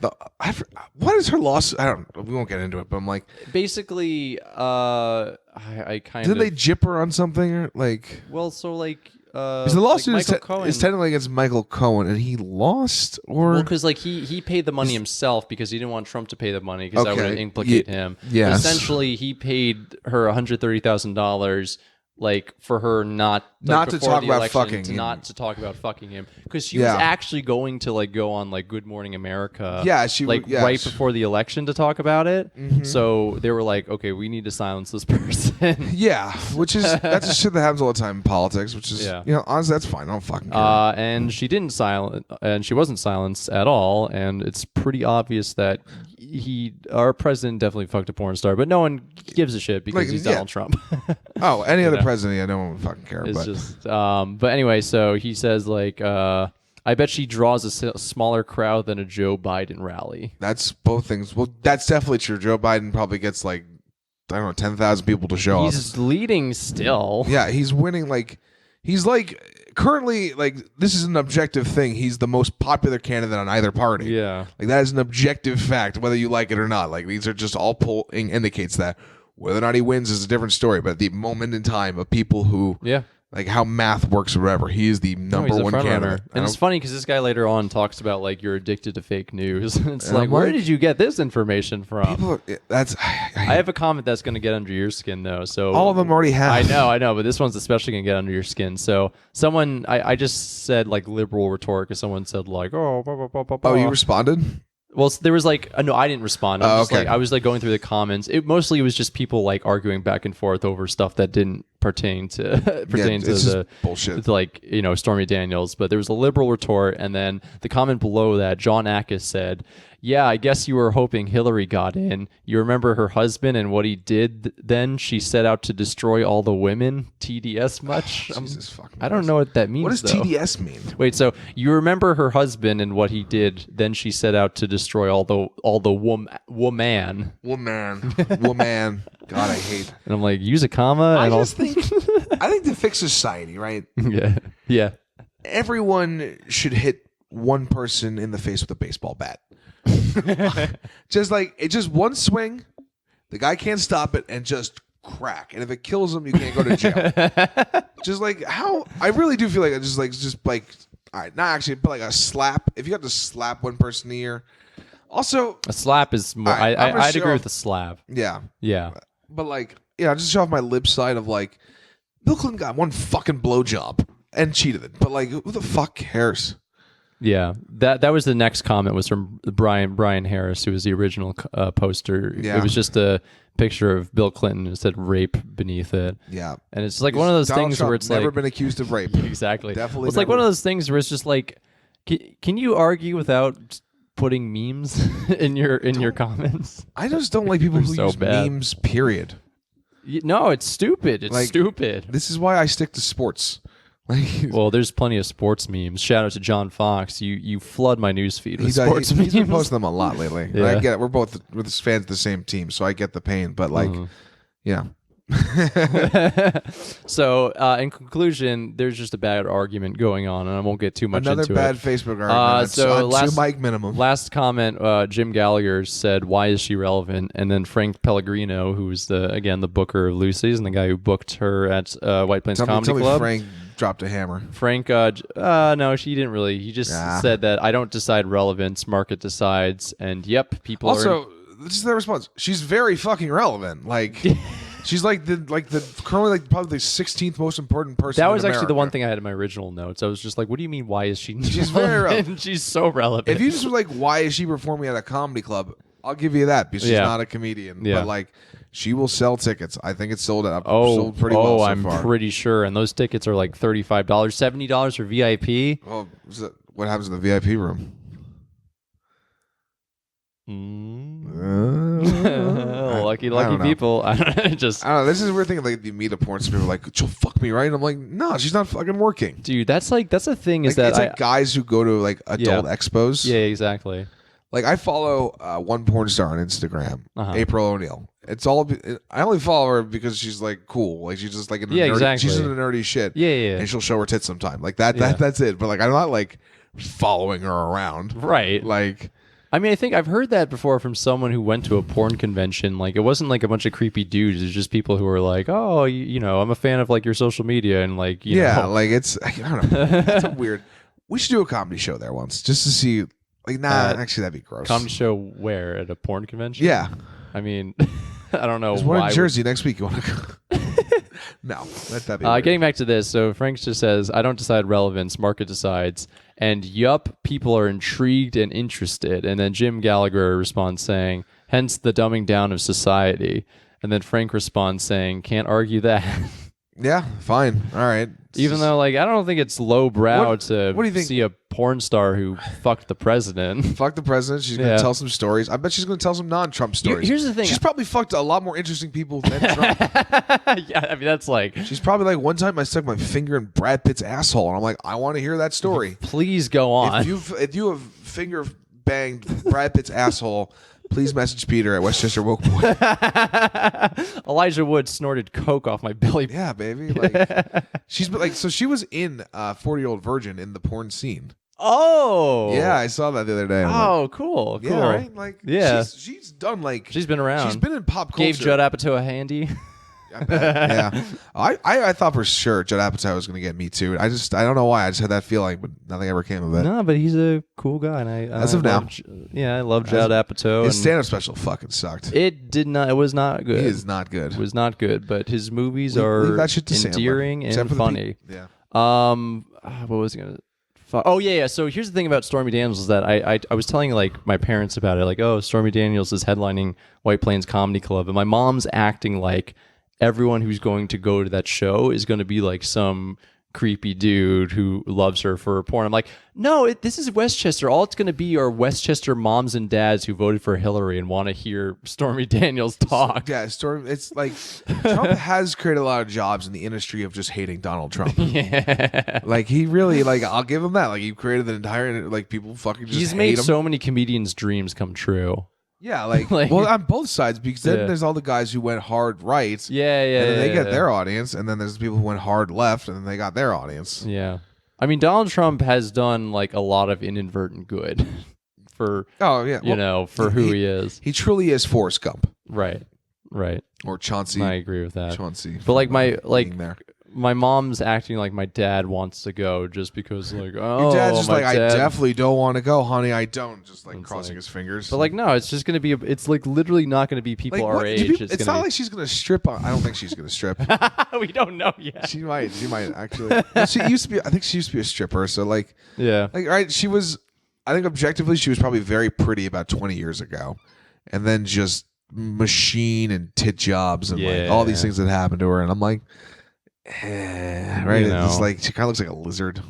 What is her loss? We won't get into it, but I'm like, Basically, I kind did of. they jip her on something or like? Well, so like. Because the lawsuit like is, Michael Cohen. is technically against Michael Cohen, and he lost, or Well, because like he paid the money himself because he didn't want Trump to pay the money because that Okay. would implicate him. yes. But essentially, he paid her $130,000 like for her not to before talk the about election, fucking him. not to talk about fucking him, because she was actually going to like go on like Good Morning America, right before the election to talk about it. So they were like, okay, we need to silence this person. Yeah, which is that's just shit that happens all the time in politics, which is honestly that's fine. I don't fucking care. And she didn't silence, and she wasn't silenced at all, and it's pretty obvious that our president definitely fucked a porn star, but no one gives a shit because he's Donald Trump. Oh, any other president, no one would fucking care. It's just, but anyway, so he says like, I bet she draws a smaller crowd than a Joe Biden rally. That's both things. Well, that's definitely true. Joe Biden probably gets like, I don't know, 10,000 people to show up. He's leading still. Yeah, he's winning. Like, he's like currently like this is an objective thing. He's the most popular candidate on either party. Yeah, like that is an objective fact, whether you like it or not. Like these are just all polling indicates that. Whether or not he wins is a different story. But at the moment in time of people who, like how math works or whatever, he is the number one candidate. And it's funny because this guy later on talks about like you're addicted to fake news. It's like, where did you get this information from? I have a comment that's going to get under your skin though. So all of them already have. I know, but this one's especially going to get under your skin. So someone, I just said like liberal rhetoric, and someone said like, oh, blah, blah, blah, blah, blah. Oh, you responded? Well, there was like no, I didn't respond. I was like going through the comments. It was just people like arguing back and forth over stuff that didn't pertain to the bullshit. To like Stormy Daniels. But there was a liberal retort, and then the comment below that, John Ackes said, "Yeah, I guess you were hoping Hillary got in. You remember her husband and what he did? Then she set out to destroy all the women. TDS much? Jesus fucking. I don't know what that means. What does TDS mean? Wait, so you remember her husband and what he did? Then she set out to destroy all the woman. God, I hate. And I'm like, use a comma. I think to fix society, right? Yeah. Everyone should hit one person in the face with a baseball bat. just one swing. The guy can't stop it, and just crack. And if it kills him, you can't go to jail. Just like how I really do feel like just like all right, not actually, but like a slap. If you have to slap one person in the ear, also a slap is more. Right, I'd agree with a slap. Yeah. But like, just show off my lip side of like, Bill Clinton got one fucking blowjob and cheated it. But like, who the fuck cares? Yeah, that was the next comment was from Brian Harris, who was the original poster. Yeah. It was just a picture of Bill Clinton. It said rape beneath it. Yeah, and it's like one of those Donald things Trump where it's never like been accused of rape. Exactly, Definitely. It's like one of those things where it's just like, can you argue without putting memes in your comments? I just don't like people who so use bad. memes. Period. No, it's stupid. It's like, stupid. This is why I stick to sports. Well, there's plenty of sports memes. Shout out to John Fox. You flood my newsfeed with sports memes. He's been posting them a lot lately. Yeah. I get it. We're fans of the same team, so I get the pain. But like, yeah. So, in conclusion, there's just a bad argument going on, and I won't get too much Another into it. bad Facebook argument. So last mic minimum. Last comment, Jim Gallagher said, "Why is she relevant?" And then Frank Pellegrino, who's the booker of Lucy's and the guy who booked her at White Plains Comedy Club. Club. Frank dropped a hammer. Frank, no, she didn't really. He just said that I don't decide relevance, market decides, and people also, this is their response. She's very fucking relevant. Like. She's like the currently probably the 16th most important person. That was in actually America. the one thing I had in my original notes. I was just like, "What do you mean? Why is she?" She's very relevant. She's so relevant. If you just were like, "Why is she performing at a comedy club?" I'll give you that because she's not a comedian. Yeah. But like, she will sell tickets. I think it's sold out. Sold pretty well. So I'm far. pretty sure. And those tickets are like $35, $70 for VIP. Well, what happens in the VIP room? Lucky people. I don't know. This is a weird thing. Like, you meet a porn star, people are like, she'll fuck me, right? And I'm like, no, she's not fucking working. Dude, that's a thing. Is like, that it's like guys who go to like adult expos? Yeah, exactly. Like, I follow one porn star on Instagram, April O'Neil. I only follow her because she's like cool. Like, she's just like she's into nerdy shit. Yeah. And she'll show her tits sometime. Like that. That's it. But like, I'm not like following her around. Right. Like. I mean, I think I've heard that before from someone who went to a porn convention. Like, it wasn't like a bunch of creepy dudes. It's just people who were like, "Oh, I'm a fan of like your social media," and like, you know. Like it's I don't know. It's a weird. We should do a comedy show there once just to see. Like, actually, that'd be gross. Comedy show where? At a porn convention? Yeah. I mean, I don't know. There's one in Jersey next week. You want to go? No, that'd be weird. Getting back to this, so Frank just says, I don't decide relevance, market decides. And yup, people are intrigued and interested. And then Jim Gallagher responds saying, hence the dumbing down of society. And then Frank responds saying, can't argue that. Yeah, fine. All right. Even though, like, I don't think it's lowbrow What do you think? see a porn star who fucked the president. Fuck the president. She's going to tell some stories. I bet she's going to tell some non-Trump stories. Here's the thing. She's probably fucked a lot more interesting people than Trump. Yeah, I mean, that's like... She's probably like, one time I stuck my finger in Brad Pitt's asshole, and I'm like, I want to hear that story. Please go on. If you have finger banged Brad Pitt's asshole, please message Peter at Westchester Woke Boy. Elijah Wood snorted coke off my belly. Yeah, baby. Like, she's been like, so she was in 40-Year-Old Virgin in the porn scene. Oh. Yeah, I saw that the other day. Oh, cool. Yeah, Cool. right? Like, Yeah. she's done like, She's been around. she's been in pop culture. Gave Judd Apatow a handy. I bet. Yeah. I thought for sure Judd Apatow was going to get me too. I don't know why. I just had that feeling, but nothing ever came of it. No, but he's a cool guy, and As of now. I love Judd Apatow. His and stand-up special fucking sucked. it did not. It was not good. He is not good. It was not good. But his movies Leave are that shit to Sandler. endearing Except and for the funny. Yeah. What was I gonna? Oh yeah. So here's the thing about Stormy Daniels is that I was telling like my parents about it. Like, oh, Stormy Daniels is headlining White Plains Comedy Club, and my mom's acting like everyone who's going to go to that show is going to be like some creepy dude who loves her for porn. I'm like, no, this is Westchester. All it's going to be are Westchester moms and dads who voted for Hillary and want to hear Stormy Daniels talk. Yeah, it's like Trump has created a lot of jobs in the industry of just hating Donald Trump. Yeah. Like he really, like, I'll give him that. Like he created an entire, like, people fucking just He's hate made him. so many comedians' dreams come true. Yeah, like, Like- well, on both sides, because then Yeah. there's all the guys who went hard right. Yeah, yeah. And then they yeah, get yeah. their audience, and then there's the people who went hard left, and then they got their audience. Yeah. I mean, Donald Trump has done like a lot of inadvertent good for, Oh yeah, you know, for who he is. He truly is Forrest Gump Right. Right. or Chauncey. I agree with that. Chauncey, But like being there. my mom's acting like my dad wants to go just because like, oh, Your dad's just my like, I dad- definitely don't want to go, honey. I don't. Just like It's crossing like- his fingers. But like, no, it's just gonna be. It's like literally not gonna be people Like, our what- age. it's gonna not be, like she's gonna strip. I don't think she's gonna strip. we don't know yet. She might actually. She used to be. I think she used to be a stripper. So like, Yeah. right. She was. I think objectively, she was probably very pretty about 20 years ago, and then just machine and tit jobs and like all these Yeah. things that happened to her. And I'm like, right? You It's know. like she kind of looks like a lizard.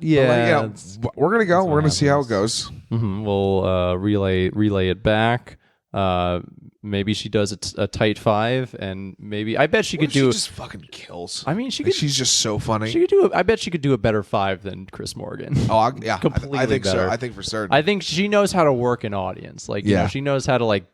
Yeah. But, like, you know, it's- we're gonna go. what We're gonna see how it happens. goes. We'll relay it back. Maybe she does a tight five, and maybe I bet she What could if do. She just fucking kills. I mean, she Like, could. she's just so funny. She could do. I bet she could do a better five than Chris Morgan. Oh, yeah. Completely I think better. so. I think for certain. I think she knows how to work an audience. Like, you Yeah. know, she knows how to like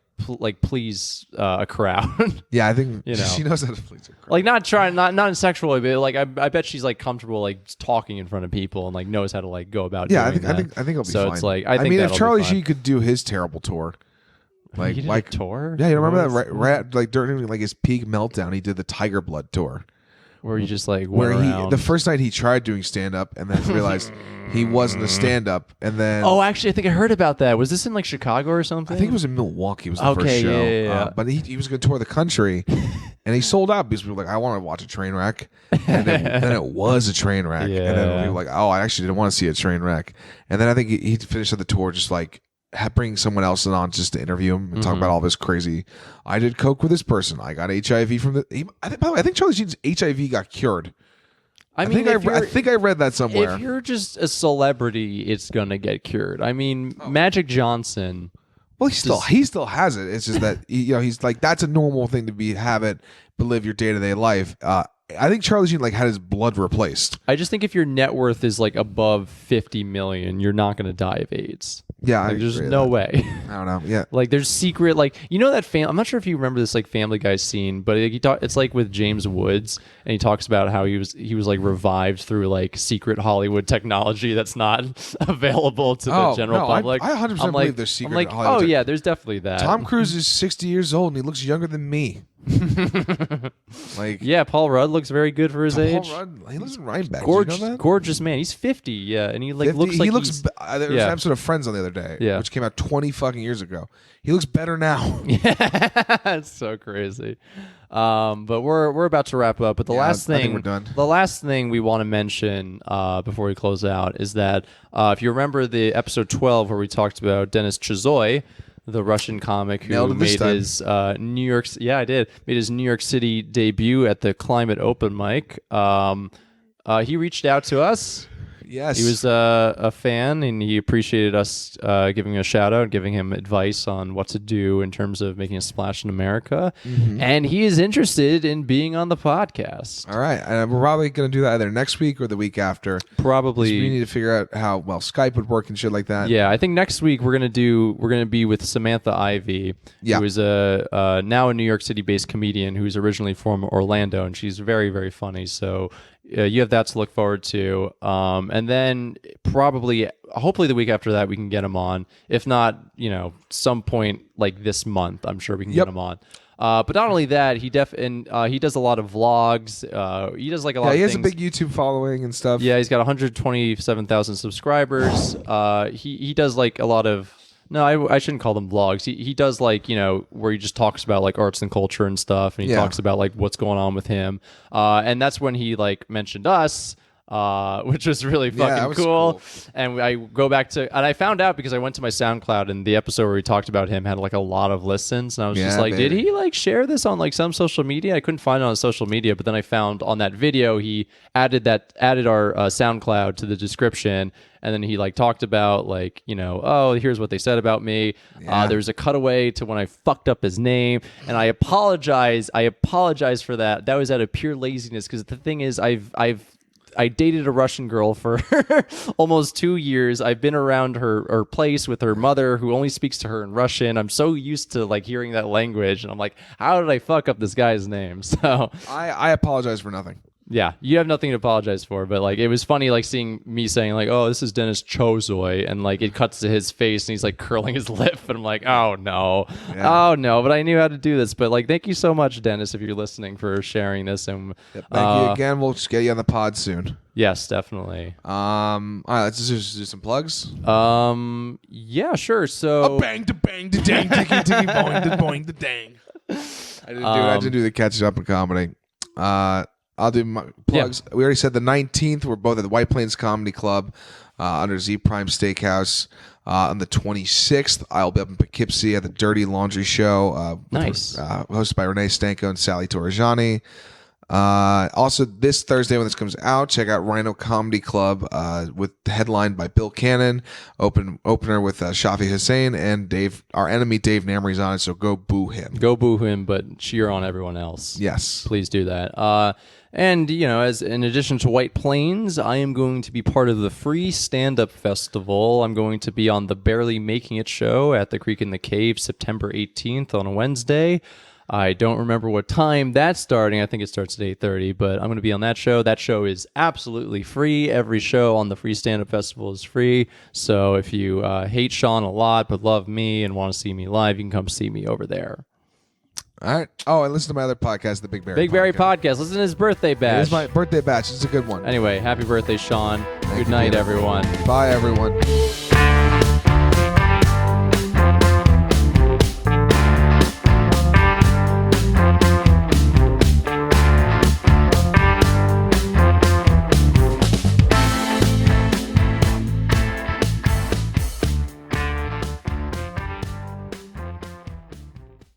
please a crowd. yeah, I think You know. she knows how to please her crowd. Like not trying, not in sexual way, but like I bet she's like comfortable like talking in front of people and like knows how to like go about. Yeah, doing I that. think it'll be So fine. it's like I think mean, if that'll be Charlie fine. Sheen could do his terrible tour, He did a tour. Yeah, you remember What that rat like during like his peak meltdown, he did the Tiger Blood tour, where you just like where went he around. the first night he tried doing stand up and then realized he wasn't a stand up, and then Oh, actually, I think I heard about that. Was this in like Chicago or something? I think it was in Milwaukee. Was the Okay, first show, yeah. But he was going to tour the country, and he sold out because we were like, I want to watch a train wreck, and then it was a train wreck, and then we were like, oh, I actually didn't want to see a train wreck, and then I think he finished the tour just like bringing someone else on just to interview him and talk about all this crazy. I did coke with this person. I got HIV from the. By the way, I think Charlie Sheen's HIV got cured. I mean, I think I read that somewhere. if you're just a celebrity, it's gonna get cured. I mean, Magic Johnson. Well, he still has it. It's just that he's like that's a normal thing to have it, but live your day to day life. I think Charlie Sheen like had his blood replaced. I just think if your net worth is like above 50 million, you're not gonna die of AIDS. Yeah, Like, I there's agree with no that. way. I don't know. Yeah, Like there's secret, like you know that I'm not sure if you remember this like Family Guy scene, but it's like with James Woods, and he talks about how he was like revived through like secret Hollywood technology that's not available to the general no, public. I 100% I'm like, believe there's secret I'm like, Hollywood oh tech- yeah, there's definitely that. Tom Cruise is 60 years old and he looks younger than me. Like, Yeah, Paul Rudd looks very good for his age. Paul Rudd, he looks in Rhinebeck. Gorgeous, Did you know that? gorgeous man. He's 50. Yeah, and he 50? looks like he looks. he's- There was yeah. an episode of Friends on the other day, which came out 20 fucking years ago. He looks better now. Yeah, it's so crazy. But we're about to wrap up. But the last I think thing we're done. The last thing we want to mention before we close out is that if you remember the episode 12 where we talked about Denis Chizoy, the Russian comic who Nailed it this made time. his New York. Yeah, I did. Made his New York City debut at the Climate Open Mic. He reached out to us. Yes. He was a fan, and he appreciated us giving him a shout out, giving him advice on what to do in terms of making a splash in America. And he is interested in being on the podcast. All right. And we're probably going to do that either next week or the week after. Probably. We need to figure out how well Skype would work and shit like that. Yeah, I think next week we're gonna be with Samantha Ivey, Yeah. who is a now a New York City based comedian who's originally from Orlando, and she's very, very funny. So you have that to look forward to. And then hopefully the week after that we can get him on. If not, some point like this month, I'm sure we can get him on. But not only that, he does a lot of vlogs. He does like a lot of he has things. a big YouTube following and stuff. Yeah, he's got 127,000 subscribers. He does like a lot of. No, I shouldn't call them vlogs. He does like, where he just talks about like arts and culture and stuff, and he talks about like what's going on with him. And that's when he like mentioned us, which was really fucking that was cool. cool. And I found out because I went to my SoundCloud, and the episode where we talked about him had like a lot of listens, and I was just Yeah, like, baby. did he like share this on like some social media? I couldn't find it on social media, but then I found on that video he added our SoundCloud to the description. And then he like talked about like, oh, here's what they said about me. Yeah. There's a cutaway to when I fucked up his name, and I apologize. I apologize for that. That was out of pure laziness, because the thing is, I dated a Russian girl for almost 2 years. I've been around her place with her mother, who only speaks to her in Russian. I'm so used to like hearing that language, and I'm like, how did I fuck up this guy's name? So I apologize for nothing. yeah, you have nothing to apologize for, but like it was funny like seeing me saying like, oh, this is Denis Chozoy, and like it cuts to his face and he's like curling his lip, and I'm like, oh no, but I knew how to do this. But like, thank you so much, Dennis, if you're listening, for sharing this. And Thank you again. We'll just get you on the pod soon. yes, definitely. All right, let's just do some plugs. Yeah, sure. So Bang da bang da dang ticky ticky boing da boing da dang. I didn't do the catch up in comedy. I'll do my plugs. We already said the 19th. We're both at the White Plains Comedy Club under Z Prime Steakhouse. On the 26th, I'll be up in Poughkeepsie at the Dirty Laundry Show. Nice. Hosted by Renee Stanko and Sally Torrigiani. Also, this Thursday when this comes out, check out Rhino Comedy Club headlined by Bill Cannon, opener with Shafi Hussein, and our enemy Dave Namery's on it, so go boo him. go boo him, but cheer on everyone else. Yes. Please do that. And, as in addition to White Plains, I am going to be part of the free stand-up festival. I'm going to be on the Barely Making It show at the Creek in the Cave September 18th on a Wednesday. I don't remember what time that's starting. I think it starts at 8:30, but I'm going to be on that show. That show is absolutely free. Every show on the Free Stand-Up Festival is free. So if you hate Sean a lot but love me and want to see me live, you can come see me over there. All right. Oh, and listen to my other podcast, The Big Barry Big Barry Podcast. Listen to his birthday It bash. is my birthday batch. It's a good one. Anyway, happy birthday, Sean. Good you, night, Peter. everyone. Bye, everyone.